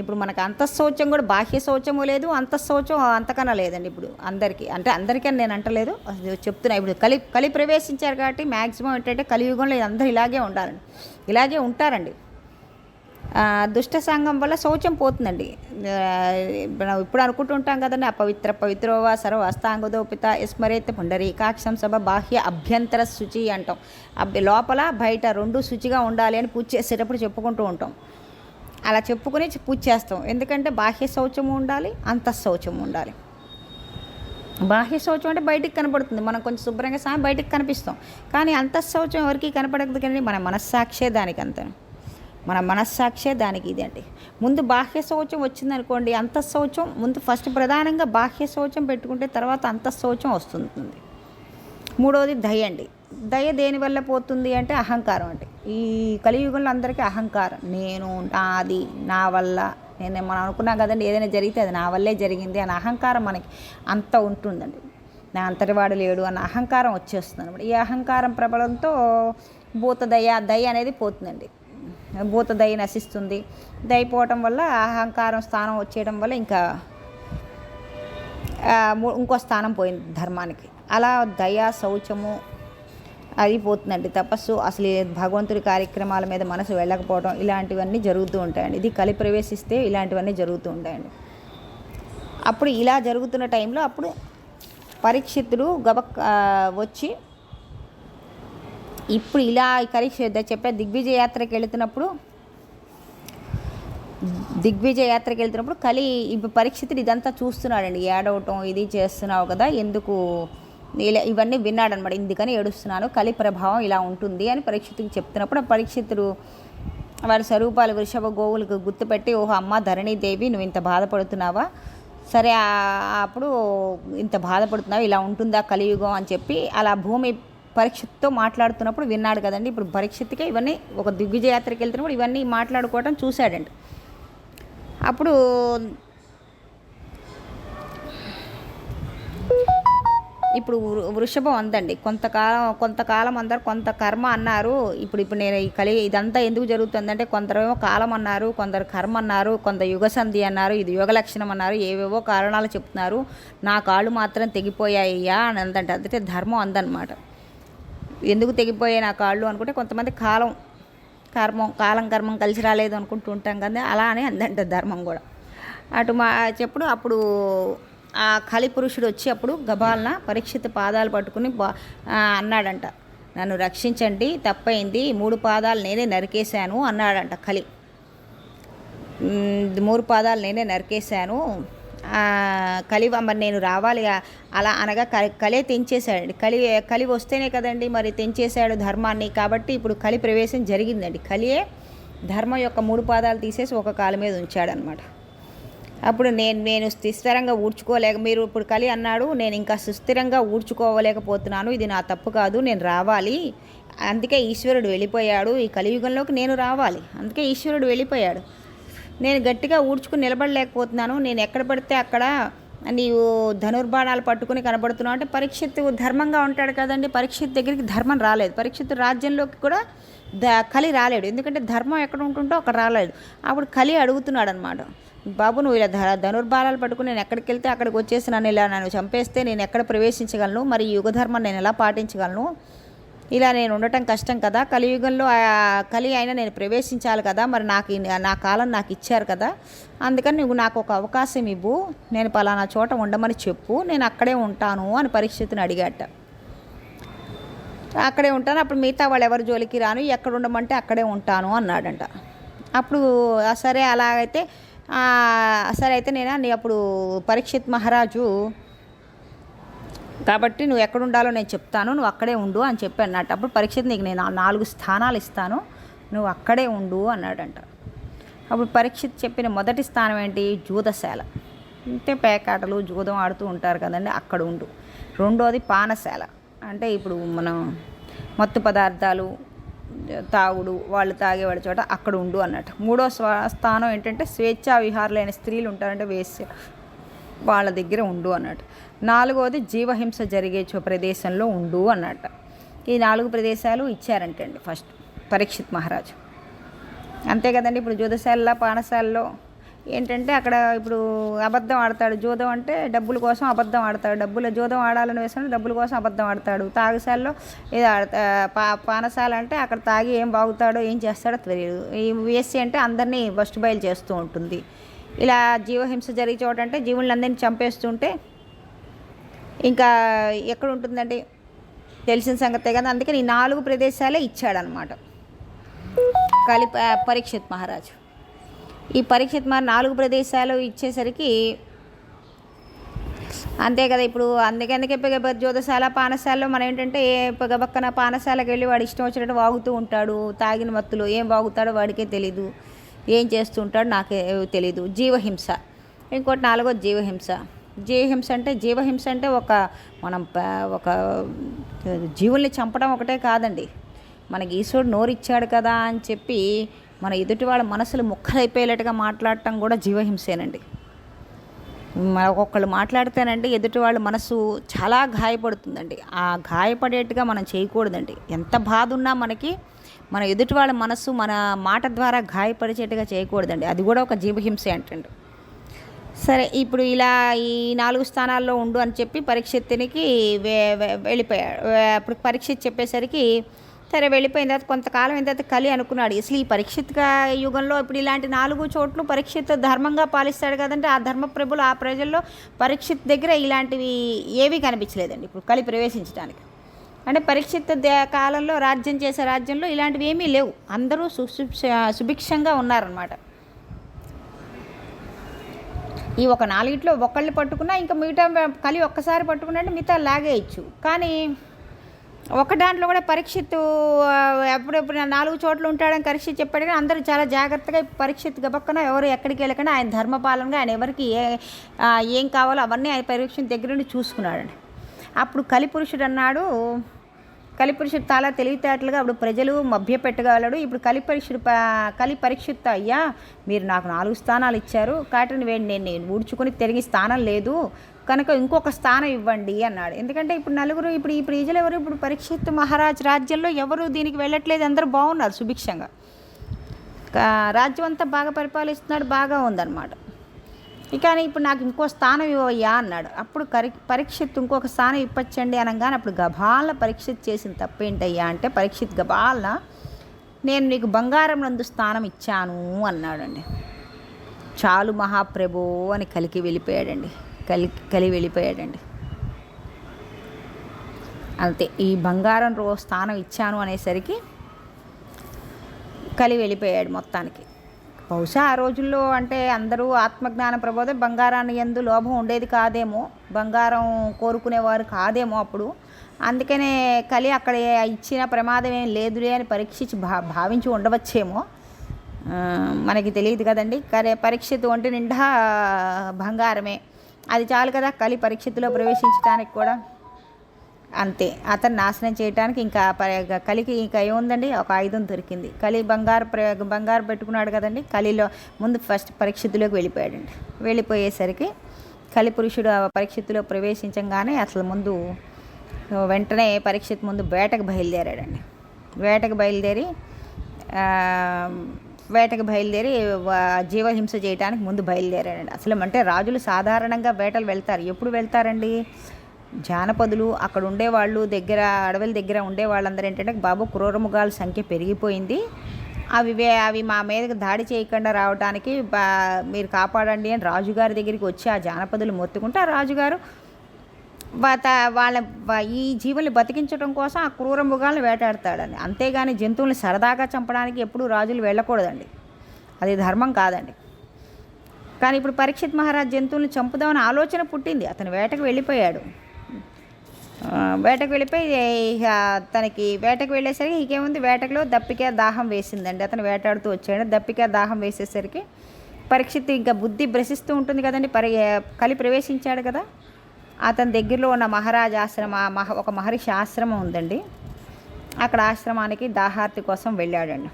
ఇప్పుడు మనకు అంతఃశౌచం కూడా బాహ్య శౌచము లేదు, అంతఃశౌచం అంతకన్నా లేదండి. ఇప్పుడు అందరికీ అని నేను అంటలేదు, చెప్తున్నా. ఇప్పుడు కలి ప్రవేశించారు కాబట్టి మ్యాక్సిమం ఏంటంటే కలియుగంలో అందరూ ఇలాగే ఉండాలండి, ఇలాగే ఉంటారండి. దుష్ట సంఘం వల్ల శౌచం పోతుందండి. ఇప్పుడు అనుకుంటుంటాం కదండి, పవిత్రోవా సర్వ అస్తాంగదోపిత యస్మరేత్ పుండరీకాక్షం సభ బాహ్య అభ్యంతర శుచి అంటాం. లోపల బయట 2 శుచిగా ఉండాలి అని పూజ చేసేటప్పుడు చెప్పుకుంటూ ఉంటాం. అలా చెప్పుకుని పూజ చేస్తాం. ఎందుకంటే బాహ్య శౌచము ఉండాలి, అంతఃశౌచము ఉండాలి. బాహ్య శౌచం అంటే బయటికి కనపడుతుంది, మనం కొంచెం శుభ్రంగా బయటికి కనిపిస్తాం. కానీ అంతఃశౌచం ఎవరికి కనపడదు కానీ మన మనస్సాక్షే దానికి అంతే. మన మనస్సాక్షే దానికి ఇది అండి. ముందు బాహ్య శౌచం వచ్చిందనుకోండి, అంతఃశౌచం ముందు ఫస్ట్ ప్రధానంగా బాహ్య శౌచం పెట్టుకుంటే తర్వాత అంతఃశౌచం వస్తుంది. మూడవది దయ అండి. దయ దేనివల్ల పోతుంది అంటే అహంకారం అండి. ఈ కలియుగంలో అందరికీ అహంకారం, నేను, నాది, నా వల్ల, మనం అనుకున్నాం కదండి, ఏదైనా జరిగితే అది నా వల్లే జరిగింది అన్న అహంకారం మనకి అంత ఉంటుందండి. నా అంతటి వాడు లేడు అన్న అహంకారం వచ్చేస్తుంది అనమాట. ఈ అహంకారం ప్రబలంతో దయ అనేది పోతుందండి. భూత దయ నశిస్తుంది. దయపోవటం వల్ల అహంకారం స్థానం వచ్చేయడం వల్ల ఇంకా ఇంకో స్థానం పోయింది ధర్మానికి. అలా దయ, శౌచము అది పోతుందండి. తపస్సు, అసలు భగవంతుడి కార్యక్రమాల మీద మనసు వెళ్ళకపోవడం, ఇలాంటివన్నీ జరుగుతూ ఉంటాయండి. ఇది కలి ప్రవేశిస్తే ఇలాంటివన్నీ జరుగుతూ ఉంటాయండి. అప్పుడు ఇలా జరుగుతున్న టైంలో అప్పుడు పరీక్షితుడు వచ్చి ఇప్పుడు ఇలా చెప్పే దిగ్విజయ యాత్రకి వెళ్తున్నప్పుడు కలి ఇప్పుడు పరీక్షితుడు ఇదంతా చూస్తున్నాడండి. ఏడవటం ఇది చేస్తున్నావు కదా, ఎందుకు ఇలా ఇవన్నీ విన్నాడనమాట. ఇందుకని ఏడుస్తున్నాను, కలి ప్రభావం ఇలా ఉంటుంది అని పరీక్షితుడికి చెప్తున్నప్పుడు పరీక్షితుడు వారి స్వరూపాలు వృషభ గోవులకు గుర్తుపెట్టి, ఓహో అమ్మ ధరణీదేవి నువ్వు ఇంత బాధపడుతున్నావా, సరే అప్పుడు ఇంత బాధపడుతున్నావు, ఇలా ఉంటుందా కలియుగం అని చెప్పి అలా భూమి పరీక్షతో మాట్లాడుతున్నప్పుడు విన్నాడు కదండి. ఇప్పుడు పరీక్షిత్తుకే ఇవన్నీ ఒక దిగ్విజయ యాత్రకి వెళ్తున్నప్పుడు ఇవన్నీ మాట్లాడుకోవటం చూశాడండి. అప్పుడు ఇప్పుడు వృషభం అందండి, కొంతకాలం అందరు కొంత కర్మ అన్నారు. ఇప్పుడు నేను ఈ ఇదంతా ఎందుకు జరుగుతుందంటే కొందరేమో కాలం అన్నారు, కొందరు కర్మ అన్నారు, కొంత యుగసంధి అన్నారు, ఇది యుగ లక్షణం అన్నారు, ఏవేవో కారణాలు చెప్తున్నారు. నా కాళ్ళు మాత్రం తెగిపోయాయ్యా అని అందంట. అంటే ధర్మం అందనమాట. ఎందుకు తెగిపోయాయి నా కాళ్ళు అనుకుంటే కొంతమంది కాలం కర్మం కలిసి రాలేదు అనుకుంటూ ఉంటాం కదా, అలా అని అందంట ధర్మం కూడా. చెప్పుడు అప్పుడు ఆ కలి పురుషుడు వచ్చి అప్పుడు గబాలన పరీక్షిత పాదాలు పట్టుకుని అన్నాడంట, నన్ను రక్షించండి, తప్పైంది, 3 పాదాలు నేనే నరికేశాను అన్నాడంట. కలి 3 పాదాలు నేనే నరికేశాను, మరి నేను రావాలి అలా అనగా కలే తెంచేశాడండి. కలి వస్తేనే కదండి మరి తెంచేశాడు ధర్మాన్ని. కాబట్టి ఇప్పుడు కలి ప్రవేశం జరిగిందండి. కలియే ధర్మం యొక్క 3 పాదాలు తీసేసి ఒక కాలు మీద ఉంచాడనమాట. అప్పుడు నేను స్థిరంగా మీరు ఇప్పుడు కలి అన్నాడు, నేను ఇంకా సుస్థిరంగా ఊడ్చుకోలేకపోతున్నాను, ఇది నా తప్పు కాదు, నేను రావాలి అందుకే ఈశ్వరుడు వెళ్ళిపోయాడు, ఈ కలియుగంలోకి నేను రావాలి, అందుకే ఈశ్వరుడు వెళ్ళిపోయాడు. నేను గట్టిగా ఊడ్చుకుని నిలబడలేకపోతున్నాను, నేను ఎక్కడ పడితే అక్కడ నీవు ధనుర్బాణాలు పట్టుకుని కనబడుతున్నావు అంటే పరీక్షిత్తు ధర్మంగా ఉంటాడు కదండి. పరీక్షిత్ దగ్గరికి ధర్మం రాలేదు, పరీక్షిత్తు రాజ్యంలోకి కూడా కలి రాలేడు, ఎందుకంటే ధర్మం ఎక్కడ ఉంటుంటో అక్కడ రాలేడు. అప్పుడు కలి అడుగుతున్నాడు అనమాట, బాబు నువ్వు ఇలా ధనుర్బాణాలు పట్టుకుని నేను ఎక్కడికి వెళ్తే అక్కడికి వచ్చేసి నన్ను చంపేస్తే నేను ఎక్కడ ప్రవేశించగలను, మరి యుగధర్మం నేను ఎలా పాటించగలను, ఇలా నేను ఉండటం కష్టం కదా, కలియుగంలో కలి అయినా నేను ప్రవేశించాలి కదా, మరి నా కాలం నాకు ఇచ్చారు కదా, అందుకని నువ్వు నాకు ఒక అవకాశం ఇవ్వు, నేను పలానా చోట ఉండమని చెప్పు, నేను అక్కడే ఉంటాను అని పరీక్షిత్తుని అడిగాట. అక్కడే ఉంటాను, అప్పుడు మిగతా వాళ్ళు ఎవరి జోలికి రాను, ఎక్కడ ఉండమంటే అక్కడే ఉంటాను అన్నాడంట. అప్పుడు సరే అలాగైతే సరే అయితే నేను అప్పుడు పరీక్షిత్ మహారాజు కాబట్టి నువ్వు ఎక్కడ ఉండాలో నేను చెప్తాను, నువ్వు అక్కడే ఉండు అని చెప్పి అన్నట్టు. అప్పుడు పరీక్షిత్ నీకు నేను 4 స్థానాలు ఇస్తాను, నువ్వు అక్కడే ఉండు అన్నాడంట. అప్పుడు పరీక్షిత్ చెప్పిన మొదటి స్థానం ఏంటి, జూదశాల, అంటే పేకాటలు జూదం ఆడుతూ ఉంటారు కదండి, అక్కడ ఉండు. రెండోది పానశాల, అంటే ఇప్పుడు మనం మత్తు పదార్థాలు తాగుడు వాళ్ళు తాగేవాడి చోట అక్కడ ఉండు అన్నట్టు. మూడో స్థానం ఏంటంటే స్వేచ్ఛా విహారులైన స్త్రీలు ఉంటారంటే వేశ్య, వాళ్ళ దగ్గర ఉండు అన్నట్టు. 4వది జీవహింస జరిగే ప్రదేశంలో ఉండు అన్నట్టు. ఈ 4 ప్రదేశాలు ఇచ్చారంటండి ఫస్ట్ పరీక్షిత్ మహారాజు. అంతే కదండి. ఇప్పుడు జూదశాలలో పానశాలలో ఏంటంటే అక్కడ ఇప్పుడు అబద్ధం ఆడతాడు, జూదం అంటే డబ్బుల కోసం అబద్ధం ఆడతాడు, జూదం ఆడాలని వేసిన డబ్బుల కోసం అబద్ధం ఆడతాడు. తాగుశాలలో ఇది పానశాల అంటే అక్కడ తాగి ఏం బాగుతాడో ఏం చేస్తాడో తెలియదు. ఈ వేసి అంటే అందరినీ బస్ట్ బయలు చేస్తూ ఉంటుంది. ఇలా జీవహింస జరిగే చోట అంటే జీవులందరినీ చంపేస్తుంటే ఇంకా ఎక్కడ ఉంటుందండి, తెలిసిన సంగతే కదా. అందుకని ఈ 4 ప్రదేశాలే ఇచ్చాడనమాట పరీక్షిత్ మహారాజు. ఈ పరీక్షిత్ మహారాజు 4 ప్రదేశాలు ఇచ్చేసరికి అంతే కదా. ఇప్పుడు అందుకే జ్యోతిశాల పానశాలలో మనం ఏంటంటే గబక్కన పానశాలకు వెళ్ళి వాడు ఇష్టం వచ్చినట్టు వాగుతూ ఉంటాడు, తాగిన మత్తులో ఏం వాగుతాడో వాడికే తెలీదు, ఏం చేస్తూ ఉంటాడో నాకే తెలీదు. జీవహింస ఇంకోటి 4వది జీవహింస. జీవహింస అంటే మనం ఒక జీవుల్ని చంపడం ఒకటే కాదండి, మనకి ఈశ్వరుడు నోరిచ్చాడు కదా అని చెప్పి మన ఎదుటి వాళ్ళ మనసులు ముక్కలైపోయేటట్టుగా మాట్లాడటం కూడా జీవహింసేనండి. ఒక్కొక్కళ్ళు మాట్లాడితేనండి ఎదుటి వాళ్ళ మనసు చాలా గాయపడుతుందండి. ఆ గాయపడేట్టుగా మనం చేయకూడదండి. ఎంత బాధ ఉన్నా మనకి మన ఎదుటి వాళ్ళ మనసు మన మాట ద్వారా గాయపరిచేట్టుగా చేయకూడదండి, అది కూడా ఒక జీవహింసే అంటండి. సరే ఇప్పుడు ఇలా ఈ 4 స్థానాల్లో ఉండు అని చెప్పి పరీక్షిత్తునికి వెళ్ళిపోయాడు. అప్పుడు పరీక్షిత్ చెప్పేసరికి సరే వెళ్ళిపోయిన తర్వాత కొంతకాలం అయిన తర్వాత కలి అనుకున్నాడు, అసలు ఈ పరీక్షిత్ యుగంలో ఇప్పుడు ఇలాంటి 4 చోట్లు పరీక్షిత్ ధర్మంగా పాలిస్తాడు కదంటే ఆ ధర్మప్రభులు ఆ ప్రజల్లో పరీక్షిత్ దగ్గర ఇలాంటివి ఏవీ కనిపించలేదండి ఇప్పుడు కలి ప్రవేశించడానికి. అంటే పరీక్షిత్ కాలంలో రాజ్యం చేసే రాజ్యంలో ఇలాంటివి ఏమీ లేవు, అందరూ సుభిక్షంగా ఉన్నారన్నమాట. ఈ ఒక 4 ఒకళ్ళు పట్టుకున్నా ఇంకా మిగతా కలి ఒక్కసారి పట్టుకున్నట్టు మిగతా లాగేయచ్చు. కానీ ఒక దాంట్లో కూడా పరీక్షిత్తు ఎప్పుడెప్పుడు 4 చోట్ల ఉంటాడని పరీక్షిత్ చెప్పాడు, కానీ అందరూ చాలా జాగ్రత్తగా పరీక్షిత్ గబక్కన ఎవరు ఎక్కడికి వెళ్ళకుండా ఆయన ధర్మపాలనగా ఆయన ఎవరికి ఏం కావాలో అవన్నీ ఆయన పరీక్షిత్ దగ్గర నుండి చూసుకున్నాడండి. అప్పుడు కలిపురుషుడు అన్నాడు, కలిపురుషుడు చాలా తెలివితేటలుగా అప్పుడు ప్రజలు మభ్యపెట్టగలడు. ఇప్పుడు కలి పరీక్షిత్ అయ్యా మీరు నాకు 4 స్థానాలు ఇచ్చారు, కాటన్ వేడి నేను ఊడ్చుకొని తిరిగి స్థానం లేదు కనుక ఇంకొక స్థానం ఇవ్వండి అన్నాడు. ఎందుకంటే ఇప్పుడు నలుగురు ఇప్పుడు ఈ ప్రజలు ఎవరు ఇప్పుడు పరీక్షిత్ మహారాజ్ రాజ్యంలో ఎవరు దీనికి వెళ్ళట్లేదు, అందరూ బాగున్నారు సుభిక్షంగా, రాజ్యం అంతా బాగా పరిపాలిస్తున్నాడు, బాగా ఉందన్నమాట. కానీ ఇప్పుడు నాకు ఇంకో స్థానం ఇవ్వయ్యా అన్నాడు. అప్పుడు పరీక్షిత్ ఇంకొక స్థానం ఇప్పచ్చండి అనగానే అప్పుడు గబాల పరీక్షిత్ చేసిన తప్పేంటయ్యా అంటే పరీక్షిత్ గబాల నేను నీకు బంగారం నందు స్థానం ఇచ్చాను అన్నాడండి. చాలు మహాప్రభు అని కలికి వెళ్ళిపోయాడండి. కలి వెళ్ళిపోయాడండి. అంతే, ఈ బంగారం స్థానం ఇచ్చాను అనేసరికి కలి వెళ్ళిపోయాడు మొత్తానికి. బహుశా ఆ రోజుల్లో అంటే అందరూ ఆత్మజ్ఞాన ప్రబోధం బంగారాన్ని యందు లోభం ఉండేది కాదేమో, బంగారం కోరుకునేవారు కాదేమో అప్పుడు, అందుకనే కలి అక్కడ ఇచ్చిన ప్రమాదం ఏం లేదులే అని పరీక్షించి భావించి ఉండవచ్చేమో, మనకి తెలియదు కదండి. పరీక్షిత్ ఒంటి నిండా బంగారమే, అది చాలు కదా కలి పరీక్షిత్తులో ప్రవేశించడానికి కూడా. అంతే. అతన్ని నాశనం చేయటానికి ఇంకా కలికి ఇంకా ఏముందండి, ఒక ఆయుధం దొరికింది. కలి బంగారు పెట్టుకున్నాడు కదండి. కలిలో ముందు ఫస్ట్ పరీక్షిత్తులోకి వెళ్ళిపోయాడండి. వెళ్ళిపోయేసరికి కలి పురుషుడు పరీక్షిత్తులో ప్రవేశించగానే అసలు ముందు వెంటనే పరీక్షిత్ ముందు వేటకు బయలుదేరాడండి. వేటకు బయలుదేరి జీవహింస చేయడానికి ముందు బయలుదేరాడండి. అసలు అంటే రాజులు సాధారణంగా వేటలు వెళ్తారు. ఎప్పుడు వెళ్తారండి? జానపదులు అక్కడ ఉండేవాళ్ళు, అడవుల దగ్గర ఉండే వాళ్ళందరూ ఏంటంటే, బాబు క్రూరమృగాల సంఖ్య పెరిగిపోయింది, అవి మా మీదకి దాడి చేయకుండా రావడానికి మీరు కాపాడండి అని రాజుగారి దగ్గరికి వచ్చి ఆ జానపదులు మొత్తుకుంటే, ఆ రాజుగారు వాళ్ళ ఈ జీవుల్ని బతికించడం కోసం ఆ క్రూర మృగాలను వేటాడతాడని. అంతేగాని జంతువుల్ని సరదాగా చంపడానికి ఎప్పుడూ రాజులు వెళ్ళకూడదండి, అది ధర్మం కాదండి. కానీ ఇప్పుడు పరీక్షిత్ మహారాజ్ జంతువుల్ని చంపుదామని ఆలోచన పుట్టింది. అతను వేటకు వెళ్ళిపోయాడు. వేటకు వెళ్ళిపోయి తనకి వేటకు వెళ్ళేసరికి ఇంకేముంది, వేటకులో దప్పిక దాహం వేసిందండి. అతను వేటాడుతూ వచ్చాడు. దప్పిక దాహం వేసేసరికి పరీక్షిత్ ఇంకా బుద్ధి భ్రసిస్తూ ఉంటుంది కదండి. కలి ప్రవేశించాడు కదా. అతని దగ్గరలో ఉన్న మహారాజ్ ఒక మహర్షి ఆశ్రమం ఉందండి. అక్కడ ఆశ్రమానికి దాహార్తి కోసం వెళ్ళాడండి.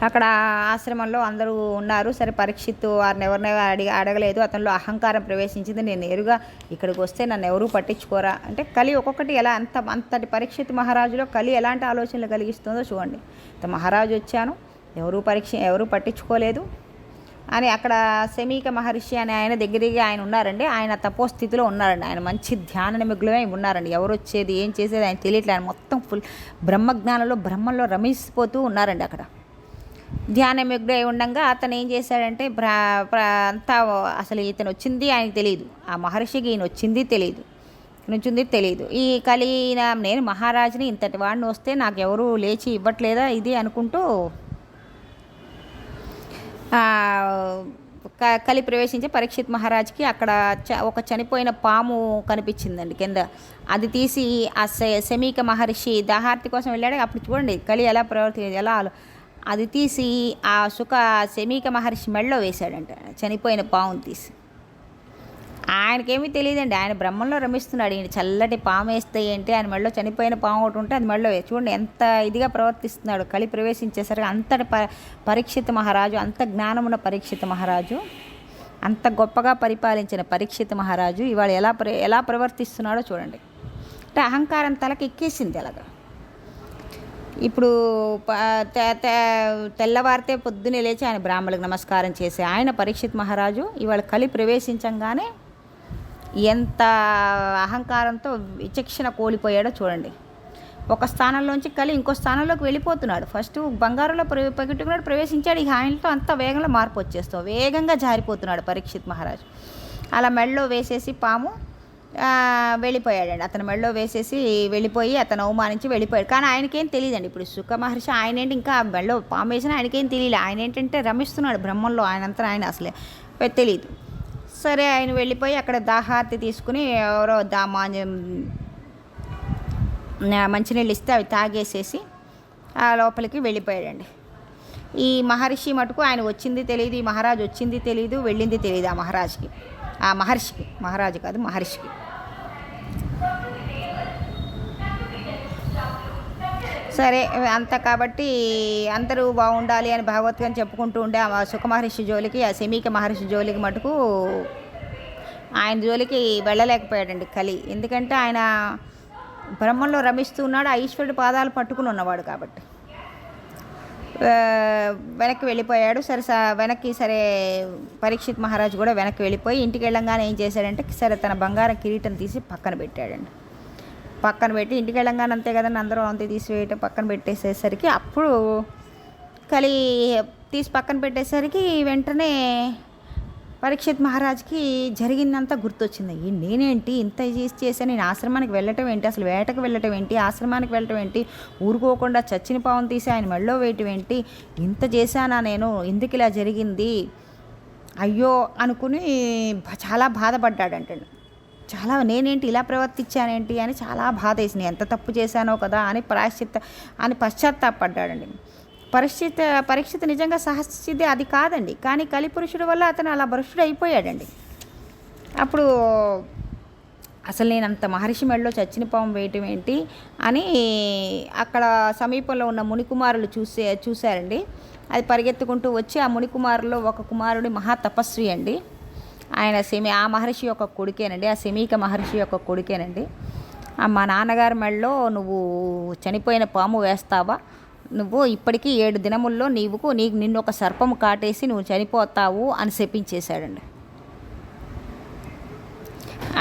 అక్కడ ఆశ్రమంలో అందరూ ఉన్నారు. సరే, పరీక్షిత్తు వారిని ఎవరినైనా అడగలేదు. అతనిలో అహంకారం ప్రవేశించింది. నేను నేరుగా ఇక్కడికి వస్తే నన్ను ఎవరూ పట్టించుకోరా అంటే, కలి ఒక్కొక్కటి ఎలా అంతటి పరీక్షిత్ మహారాజులో కలి ఎలాంటి ఆలోచనలు కలిగిస్తుందో చూడండి. మహారాజు వచ్చాను, ఎవరూ పట్టించుకోలేదు అని అక్కడ శమీక మహర్షి అని ఆయన దగ్గరికి ఆయన ఉన్నారండి. ఆయన తపోస్థితిలో ఉన్నారండి. ఆయన మంచి ధ్యాన నిమగ్నమై ఉన్నారండి. ఎవరు వచ్చేది ఏం చేసేది ఆయన తెలియట్లేదు. ఆయన మొత్తం ఫుల్ బ్రహ్మంలో రమిసిపోతూ ఉన్నారండి. అక్కడ ధ్యాన నిమగ్నమై ఉండగా అతను ఏం చేశాడంటే, అంతా అసలు ఇతను వచ్చింది ఆయనకు తెలియదు, ఆ మహర్షికి ఈయన వచ్చింది తెలియదు. ఈ కలిన నేను మహారాజుని, ఇంతటి వాడిని వస్తే నాకు ఎవరు లేచి ఇవ్వట్లేదా ఇది అనుకుంటూ కలి ప్రవేశించే పరీక్షిత్ మహారాజ్కి అక్కడ ఒక చనిపోయిన పాము కనిపించిందండి కింద. అది తీసి ఆ శమీక మహర్షి దాహార్తి కోసం వెళ్ళాడు. అప్పుడు చూడండి కలి ఎలా అది తీసి ఆ శమీక మహర్షి మెడలో వేశాడంట, చనిపోయిన పాముని తీసి. ఆయనకేమీ తెలియదండి, ఆయన బ్రహ్మంలో రమిస్తున్నాడు. ఈయన చల్లటి పాము వేస్తే ఏంటి, ఆయన మెడలో చనిపోయిన పాము ఒకటి ఉంటే అది మెడలో చూడండి ఎంత ఇదిగా ప్రవర్తిస్తున్నాడు. కలి ప్రవేశించేసరికి అంతటి పరీక్షిత్ మహారాజు, అంత జ్ఞానమున్న పరీక్షిత్ మహారాజు, అంత గొప్పగా పరిపాలించిన పరీక్షిత్ మహారాజు ఇవాళ ఎలా ప్రవర్తిస్తున్నాడో చూడండి. అంటే అహంకారం తలకి ఎక్కేసింది అలాగా. ఇప్పుడు తెల్లవారితే పొద్దున్నే లేచి ఆయన బ్రాహ్మణులకు నమస్కారం చేసి ఆయన పరీక్షిత్ మహారాజు ఇవాళ కలి ప్రవేశించంగానే ఎంత అహంకారంతో విచక్షణ కోల్పోయాడో చూడండి. ఒక స్థానంలోంచి కలి ఇంకో స్థానంలోకి వెళ్ళిపోతున్నాడు. ఫస్ట్ బంగారంలో ప్రవేశించాడు. ఇక ఆయనతో అంత వేగంలో మార్పు వచ్చేస్తాం, వేగంగా జారిపోతున్నాడు పరీక్షిత్ మహారాజు. అలా మెడలో వేసేసి పాము వెళ్ళిపోయాడండి. అతను మెడలో వేసేసి వెళ్ళిపోయి అతను అవమానించి వెళ్ళిపోయాడు. కానీ ఆయనకేం తెలియదండి. ఇప్పుడు సుఖ మహర్షి ఆయన ఏంటి, ఇంకా మెడలో పాము వేసినా ఆయనకేం తెలియదు. ఆయన ఏంటంటే రమిస్తున్నాడు బ్రహ్మంలో, ఆయనంతా ఆయన అసలే తెలియదు. సరే, ఆయన వెళ్ళిపోయి అక్కడ దాహార్తి తీసుకుని ఎవరో మంచినీళ్ళు ఇస్తే అవి తాగేసేసి ఆ లోపలికి వెళ్ళిపోయాడండి. ఈ మహర్షి మటుకు ఆయన వచ్చింది తెలియదు, ఈ మహారాజు వచ్చింది తెలియదు, వెళ్ళింది తెలియదు ఆ మహర్షికి. మహారాజు కాదు, మహర్షికి. సరే, అంత కాబట్టి అందరూ బాగుండాలి అని భగవద్గీత చెప్పుకుంటూ ఉండే ఆ సుఖ మహర్షి జోలికి, ఆ శమీక మహర్షి జోలికి మటుకు ఆయన జోలికి వెళ్ళలేకపోయాడండి కలి. ఎందుకంటే ఆయన బ్రహ్మంలో రమిస్తూ ఉన్నాడు, ఆ ఈశ్వరుడి పాదాలు పట్టుకుని ఉన్నవాడు కాబట్టి వెనక్కి వెళ్ళిపోయాడు. సరే పరీక్షిత్ మహారాజు కూడా వెనక్కి వెళ్ళిపోయి ఇంటికి వెళ్ళంగానే ఏం చేశాడంటే, సరే తన బంగారం కిరీటం తీసి పక్కన పెట్టాడండి. పక్కన పెట్టి ఇంటికి వెళ్ళంగానే అంతే కదండి, అందరూ అంతే తీసివేయటం పక్కన పెట్టేసేసరికి అప్పుడు కలి తీసి పక్కన పెట్టేసరికి వెంటనే పరీక్షిత్ మహారాజ్కి జరిగిందంతా గుర్తొచ్చింది. నేనేంటి ఇంత చేశాను, నేను ఆశ్రమానికి వెళ్ళటం ఏంటి, అసలు వేటకు వెళ్ళటం ఏంటి, ఆశ్రమానికి వెళ్ళటం ఏంటి, ఊరుకోకుండా చచ్చిన పావును తీసి ఆయన మెడలో వేయటం ఏంటి, ఇంత చేశానా నేను, ఎందుకు ఇలా జరిగింది, అయ్యో అనుకుని చాలా బాధపడ్డాడంటే. నేనేంటి ఇలా ప్రవర్తించానేంటి అని చాలా బాధ వేసింది, ఎంత తప్పు చేశానో కదా అని పశ్చాత్తాపడ్డాడండి. పరీక్షిత్ నిజంగా సహస్థితి అది కాదండి, కానీ కలిపురుషుడు వల్ల అతను అలా భ్రష్టుడు అయిపోయాడండి. అప్పుడు అసలు నేను అంత మహర్షి మెడలో చచ్చిన పాము వేయటం ఏంటి అని అక్కడ సమీపంలో ఉన్న మునికుమారులు చూశారండి. అది పరిగెత్తుకుంటూ వచ్చి ఆ మునికుమారులో ఒక కుమారుడి మహా తపస్వి అండి. ఆయన ఆ మహర్షి యొక్క కొడుకేనండి, ఆ శమీక మహర్షి యొక్క కొడుకేనండి. మా నాన్నగారి మెడలో నువ్వు చనిపోయిన పాము వేస్తావా, నువ్వు ఇప్పటికీ 7 దినముల్లో నిన్ను ఒక సర్పము కాటేసి నువ్వు చనిపోతావు అని శపించేశాడండి.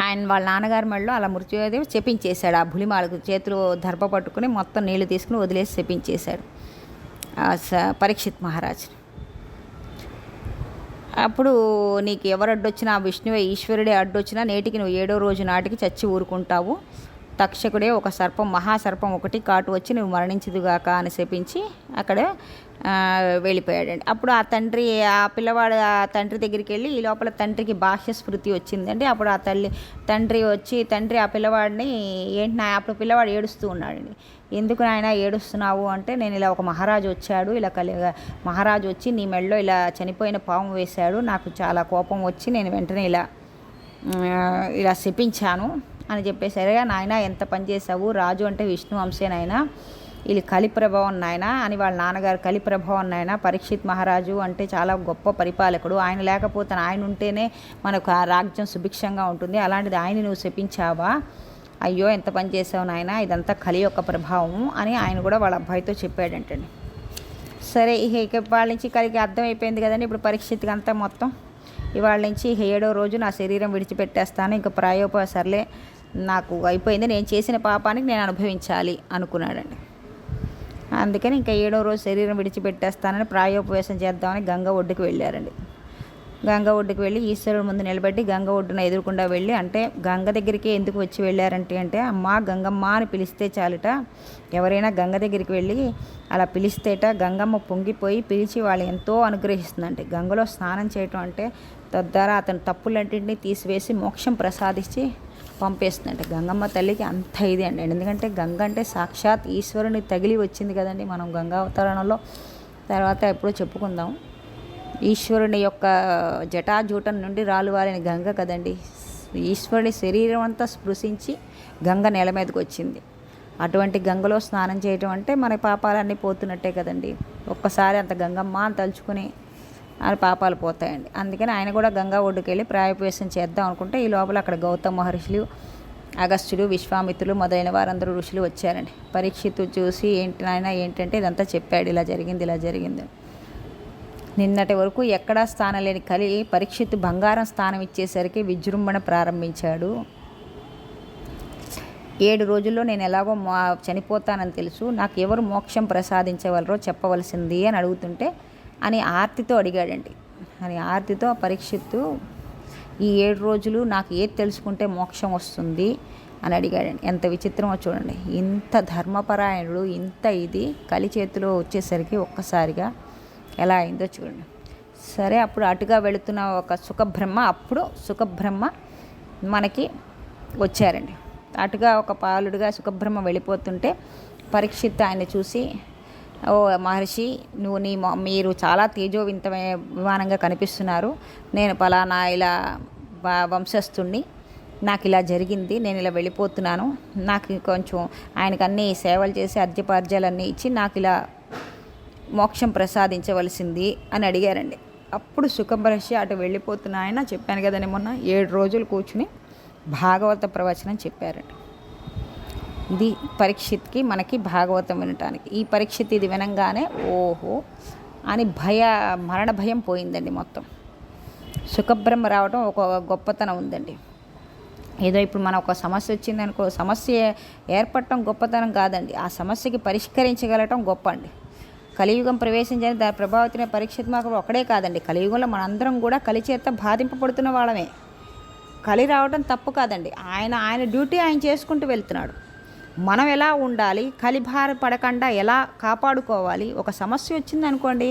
ఆయన వాళ్ళ నాన్నగారి మెడలో అలా మృత్యుదేవి చెప్పించేశాడు. ఆ భులిమాలకు చేతిలో దర్భ పట్టుకుని మొత్తం నీళ్లు తీసుకుని వదిలేసి చెప్పించేశాడు పరీక్షిత్ మహారాజుని. అప్పుడు నీకు ఎవరు అడ్డొచ్చినా, విష్ణువే ఈశ్వరుడే అడ్డొచ్చినా నేటికి నువ్వు 7వ రోజు నాటికి చచ్చి ఊరుకుంటావు. తక్షకుడే ఒక సర్పం, మహాసర్పం ఒకటి కాటు వచ్చి నువ్వు మరణించదుగాక అని శపించి అక్కడ వెళ్ళిపోయాడండి. అప్పుడు ఆ పిల్లవాడు ఆ తండ్రి దగ్గరికి వెళ్ళి ఈ లోపల తండ్రికి బాహ్య స్మృతి వచ్చిందండి. అప్పుడు ఆ తండ్రి ఆ పిల్లవాడిని అప్పుడు పిల్లవాడు ఏడుస్తూ ఉన్నాడండి. ఎందుకు నాయన ఏడుస్తున్నావు అంటే, నేను ఇలా ఒక మహారాజు వచ్చాడు, మహారాజు వచ్చి నీ మెడలో ఇలా చనిపోయిన పాము వేశాడు, నాకు చాలా కోపం వచ్చి నేను వెంటనే ఇలా శపించాను అని చెప్పేసరిగా, నాయన ఎంత పని చేసావు, రాజు అంటే విష్ణు అంశేనాయన, ఇది కలి ప్రభావం నాయన అని వాళ్ళ నాన్నగారు కలి ప్రభావం నాయన. పరీక్షిత్ మహారాజు అంటే చాలా గొప్ప పరిపాలకుడు, ఆయన లేకపోతే ఆయన ఉంటేనే మనకు ఆ రాజ్యం సుభిక్షంగా ఉంటుంది, అలాంటిది ఆయన నువ్వు శపించావా, అయ్యో ఎంత పని చేసావు నాయన, ఇదంతా కలి యొక్క ప్రభావం అని ఆయన కూడా వాళ్ళ అబ్బాయితో చెప్పాడంటండి. సరే ఇక వాళ్ళ నుంచి కలికి అర్థమైపోయింది కదండి. ఇప్పుడు పరీక్షిత్కి అంతా మొత్తం ఇవాళ నుంచి 7వ రోజు నా శరీరం విడిచిపెట్టేస్తాను, ఇంకా సర్లే నాకు అయిపోయింది, నేను చేసిన పాపానికి నేను అనుభవించాలి అనుకున్నాడండి. అందుకని ఇంకా 7వ రోజు శరీరం విడిచిపెట్టేస్తానని ప్రాయోపవేశం చేద్దామని గంగ ఒడ్డుకు వెళ్ళారండి. గంగ ఒడ్డుకు వెళ్ళి ఈశ్వరుడు ముందు నిలబెట్టి గంగ ఒడ్డున ఎదురుకుండా వెళ్ళి, అంటే గంగ దగ్గరికి ఎందుకు వచ్చి వెళ్ళారంటే అమ్మ గంగమ్మ అని పిలిస్తే చాలుట, ఎవరైనా గంగ దగ్గరికి వెళ్ళి అలా పిలిస్తేట గంగమ్మ పొంగిపోయి పిలిచి వాళ్ళు ఎంతో అనుగ్రహిస్తుందంటే. గంగలో స్నానం చేయటం అంటే తద్వారా అతని తప్పులన్నింటినీ తీసివేసి మోక్షం ప్రసాదించి పంపేస్తుందంటే. గంగమ్మ తల్లికి అంత ఇది అండి. ఎందుకంటే గంగ అంటే సాక్షాత్ ఈశ్వరుని తగిలి వచ్చింది కదండి. మనం గంగా అవతరణలో తర్వాత ఎప్పుడో చెప్పుకుందాం. ఈశ్వరుని యొక్క జటాజూటం నుండి రాలువారిన గంగ కదండి. ఈశ్వరుని శరీరం అంతా స్పృశించి గంగ నేల మీదకి వచ్చింది. అటువంటి గంగలో స్నానం చేయటం అంటే మన పాపాలన్నీ పోతున్నట్టే కదండి. ఒక్కసారి అంత గంగమ్మ అని తలుచుకుని ఆ పాపాలు పోతాయండి. అందుకని ఆయన కూడా గంగా ఒడ్డుకు వెళ్ళి ప్రాయోపవేశం చేద్దాం అనుకుంటే ఈ లోపల అక్కడ గౌతమ మహర్షులు, అగస్త్యుడు, విశ్వామిత్రులు మొదలైన వారందరూ ఋషులు వచ్చారండి. పరీక్షిత్తు చూసి ఏంటంటే ఇదంతా చెప్పాడు, ఇలా జరిగింది. నిన్నటి వరకు ఎక్కడా స్థానం లేని పరీక్షిత్తు బంగారం స్థానం ఇచ్చేసరికి విజృంభణ ప్రారంభించాడు. 7 రోజుల్లో నేను ఎలాగో చనిపోతానని తెలుసు, నాకు ఎవరు మోక్షం ప్రసాదించగలరో చెప్పవలసింది అని అడుగుతుంటే అని ఆర్తితో అడిగాడండి. ఆర్తితో పరీక్షిత్తు ఈ 7 రోజులు నాకు ఏది తెలుసుకుంటే మోక్షం వస్తుంది అని అడిగాడండి. ఎంత విచిత్రమో చూడండి. ఇంత ధర్మపరాయణుడు, ఇంత ఇది కలి చేతిలో వచ్చేసరికి ఒక్కసారిగా ఎలా అయిందో చూడండి. సరే అప్పుడు అటుగా వెళుతున్న ఒక సుఖబ్రహ్మ మనకి వచ్చారండి. అటుగా ఒక పాలుడుగా సుఖబ్రహ్మ వెళ్ళిపోతుంటే పరీక్షిత్ ఆయన చూసి, ఓ మహర్షి, మీరు చాలా విమానంగా కనిపిస్తున్నారు, నేను పలానా ఇలా వంశస్థుణ్ణి, నాకు ఇలా జరిగింది, నేను ఇలా వెళ్ళిపోతున్నాను, నాకు కొంచెం ఆయనకు అన్నీ సేవలు చేసి అర్ఘ్యపార్ఘ్యాలన్నీ ఇచ్చి నాకు ఇలా మోక్షం ప్రసాదించవలసింది అని అడిగారండి. అప్పుడు సుఖమహర్షి అటు వెళ్ళిపోతున్న ఆయన చెప్పాను కదండి మొన్న 7 రోజులు కూర్చుని భాగవత ప్రవచనం చెప్పారండి. ఇది పరీక్షిత్కి మనకి భాగవతం వినటానికి. ఈ పరీక్షిత్ ఇది వినంగానే ఓహో అని మరణ భయం పోయిందండి. మొత్తం సుఖబ్రహ్మ రావడం ఒక గొప్పతనం ఉందండి. ఏదో ఇప్పుడు మన ఒక సమస్య వచ్చిందనుకో, సమస్య ఏర్పడటం గొప్పతనం కాదండి, ఆ సమస్యకి పరిష్కరించగలటం గొప్ప అండి. కలియుగం ప్రవేశించని దాని ప్రభావితమైన పరీక్షిత్ మాకు ఒక్కడే కాదండి, కలియుగంలో మనందరం కూడా కలి చేత బాధింపబడుతున్న వాళ్ళమే. కలి రావడం తప్పు కాదండి, ఆయన డ్యూటీ ఆయన చేసుకుంటూ వెళ్తున్నాడు. మనం ఎలా ఉండాలి, కలిభార పడకుండా ఎలా కాపాడుకోవాలి. ఒక సమస్య వచ్చిందనుకోండి,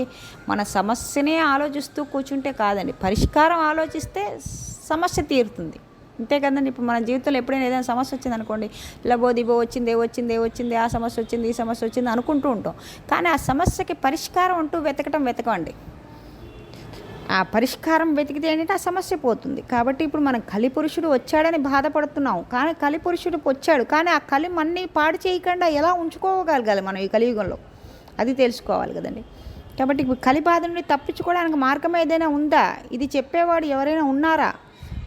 మన సమస్యనే ఆలోచిస్తూ కూర్చుంటే కాదండి, పరిష్కారం ఆలోచిస్తే సమస్య తీరుతుంది. అంతే కదండి. ఇప్పుడు మన జీవితంలో ఎప్పుడైనా ఏదైనా సమస్య వచ్చిందనుకోండి, లబోదిబో వచ్చింది, ఆ సమస్య వచ్చింది, ఈ సమస్య వచ్చింది అనుకుంటూ ఉంటాం. కానీ ఆ సమస్యకి పరిష్కారం అంటూ వెతకండి. ఆ పరిష్కారం వెతికితే ఏంటంటే ఆ సమస్య పోతుంది. కాబట్టి ఇప్పుడు మనం కలిపురుషుడు వచ్చాడని బాధపడుతున్నాం, కానీ కలిపురుషుడు వచ్చాడు, కానీ ఆ కలి మన్ని పాడు చేయకుండా ఎలా ఉంచుకోగలగాలి మనం ఈ కలియుగంలో, అది తెలుసుకోవాలి కదండి. కాబట్టి ఇప్పుడు కలి బాధ నుండి తప్పించుకోవడానికి మార్గం ఏదైనా ఉందా? ఇది చెప్పేవాడు ఎవరైనా ఉన్నారా?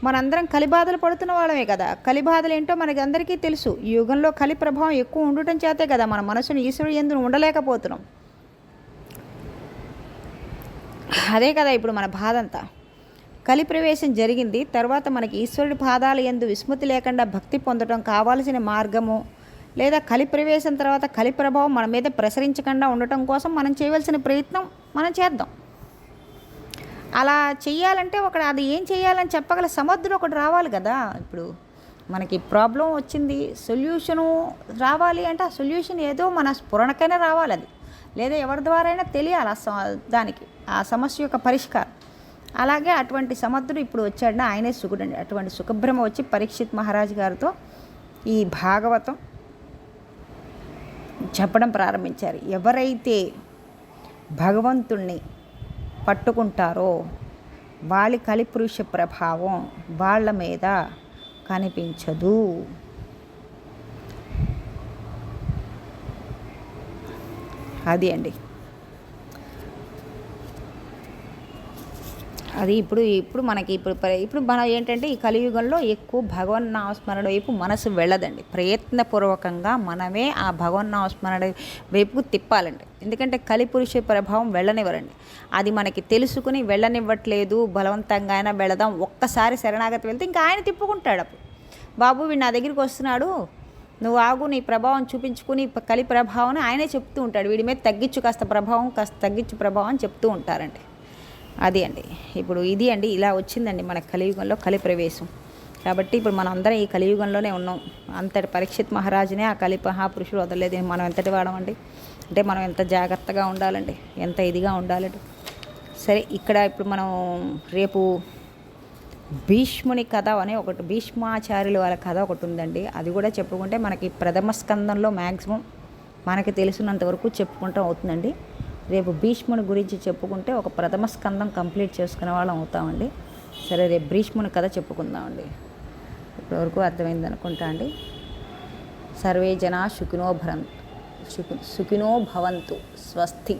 మనందరం కలి బాధలు పడుతున్న వాళ్ళమే కదా. కలి బాధలు ఏంటో మనకి అందరికీ తెలుసు. ఈ యుగంలో కలి ప్రభావం ఎక్కువ ఉండటం చేతే కదా మన మనసును ఈశ్వరుడు యందు ఉండలేకపోతున్నాం. అదే కదా ఇప్పుడు మన బాధ అంతా. కలి ప్రవేశం జరిగింది, తర్వాత మనకి ఈశ్వరుడి పాదాల యందు విస్మృతి లేకుండా భక్తి పొందడం కావాల్సిన మార్గము, లేదా కలి ప్రవేశం తర్వాత కలి ప్రభావం మన మీద ప్రసరించకుండా ఉండటం కోసం మనం చేయవలసిన ప్రయత్నం మనం చేద్దాం. అలా చెయ్యాలంటే అది ఏం చేయాలని చెప్పగల సమర్థుడు ఒకటి రావాలి కదా. ఇప్పుడు మనకి ప్రాబ్లం వచ్చింది, సొల్యూషను రావాలి అంటే ఆ సొల్యూషన్ ఏదో మన స్ఫురణకైనా రావాలి, అది లేదా ఎవరి ద్వారా అయినా తెలియాలి దానికి ఆ సమస్య యొక్క పరిష్కారం. అలాగే అటువంటి సమర్థుడు ఇప్పుడు వచ్చాడని ఆయనే సుకుడు అండి. అటువంటి సుఖబ్రహ్మ వచ్చి పరీక్షిత్ మహారాజు గారితో ఈ భాగవతం చెప్పడం ప్రారంభించారు. ఎవరైతే భగవంతుణ్ణి పట్టుకుంటారో వాళ్ళ కలిపురుష ప్రభావం వాళ్ళ మీద కనిపించదు. అది అండి, అది ఇప్పుడు మనకి ఇప్పుడు మనం ఏంటంటే ఈ కలియుగంలో ఎక్కువ భగవన్నామస్మరణ వైపు మనసు వెళ్ళదండి. ప్రయత్నపూర్వకంగా మనమే ఆ భగవన్నామస్మరణ వైపుకు తిప్పాలండి. ఎందుకంటే కలిపురుష ప్రభావం వెళ్ళనివ్వరండి. అది మనకి తెలుసుకుని వెళ్ళనివ్వట్లేదు, బలవంతంగా అయినా వెళదాం, ఒక్కసారి శరణాగతి వెళ్తే ఇంకా ఆయన తిప్పుకుంటాడు. అప్పుడు బాబు వీడు నా దగ్గరికి వస్తున్నాడు, నువ్వు ఆగు, నీ ప్రభావం చూపించుకుని కలి ప్రభావం ఆయనే చెప్తూ ఉంటాడు. వీడి మీద తగ్గించు కాస్త తగ్గించు ప్రభావం అని చెప్తూ ఉంటారండి. అది అండి ఇప్పుడు ఇది అండి, ఇలా వచ్చిందండి మన కలియుగంలో కలి ప్రవేశం. కాబట్టి ఇప్పుడు మనం అందరం ఈ కలియుగంలోనే ఉన్నాం. అంతటి పరీక్షిత్ మహారాజునే ఆ కలి మహాపురుషుడు వదలలేదు. మనం ఎంతటి వాడమండి, అంటే మనం ఎంత జాగ్రత్తగా ఉండాలండి, ఎంత ఇదిగా ఉండాలండి. సరే, ఇక్కడ ఇప్పుడు మనం రేపు భీష్ముని కథ అని ఒకటి, భీష్మాచార్యుల వాళ్ళ కథ ఒకటి ఉందండి. అది కూడా చెప్పుకుంటే మనకి ప్రథమ స్కందంలో మ్యాక్సిమం మనకి తెలిసినంత వరకు చెప్పుకుంటాం అవుతుందండి. రేపు భీష్ముని గురించి చెప్పుకుంటే ఒక ప్రథమ స్కందం కంప్లీట్ చేసుకునే వాళ్ళం అవుతామండి. సరే, రేపు భీష్ముని కథ చెప్పుకుందామండి. ఇప్పటివరకు అర్థమైంది అనుకుంటా అండి. సర్వే జనా సుఖినో భవంతు, స్వస్తి.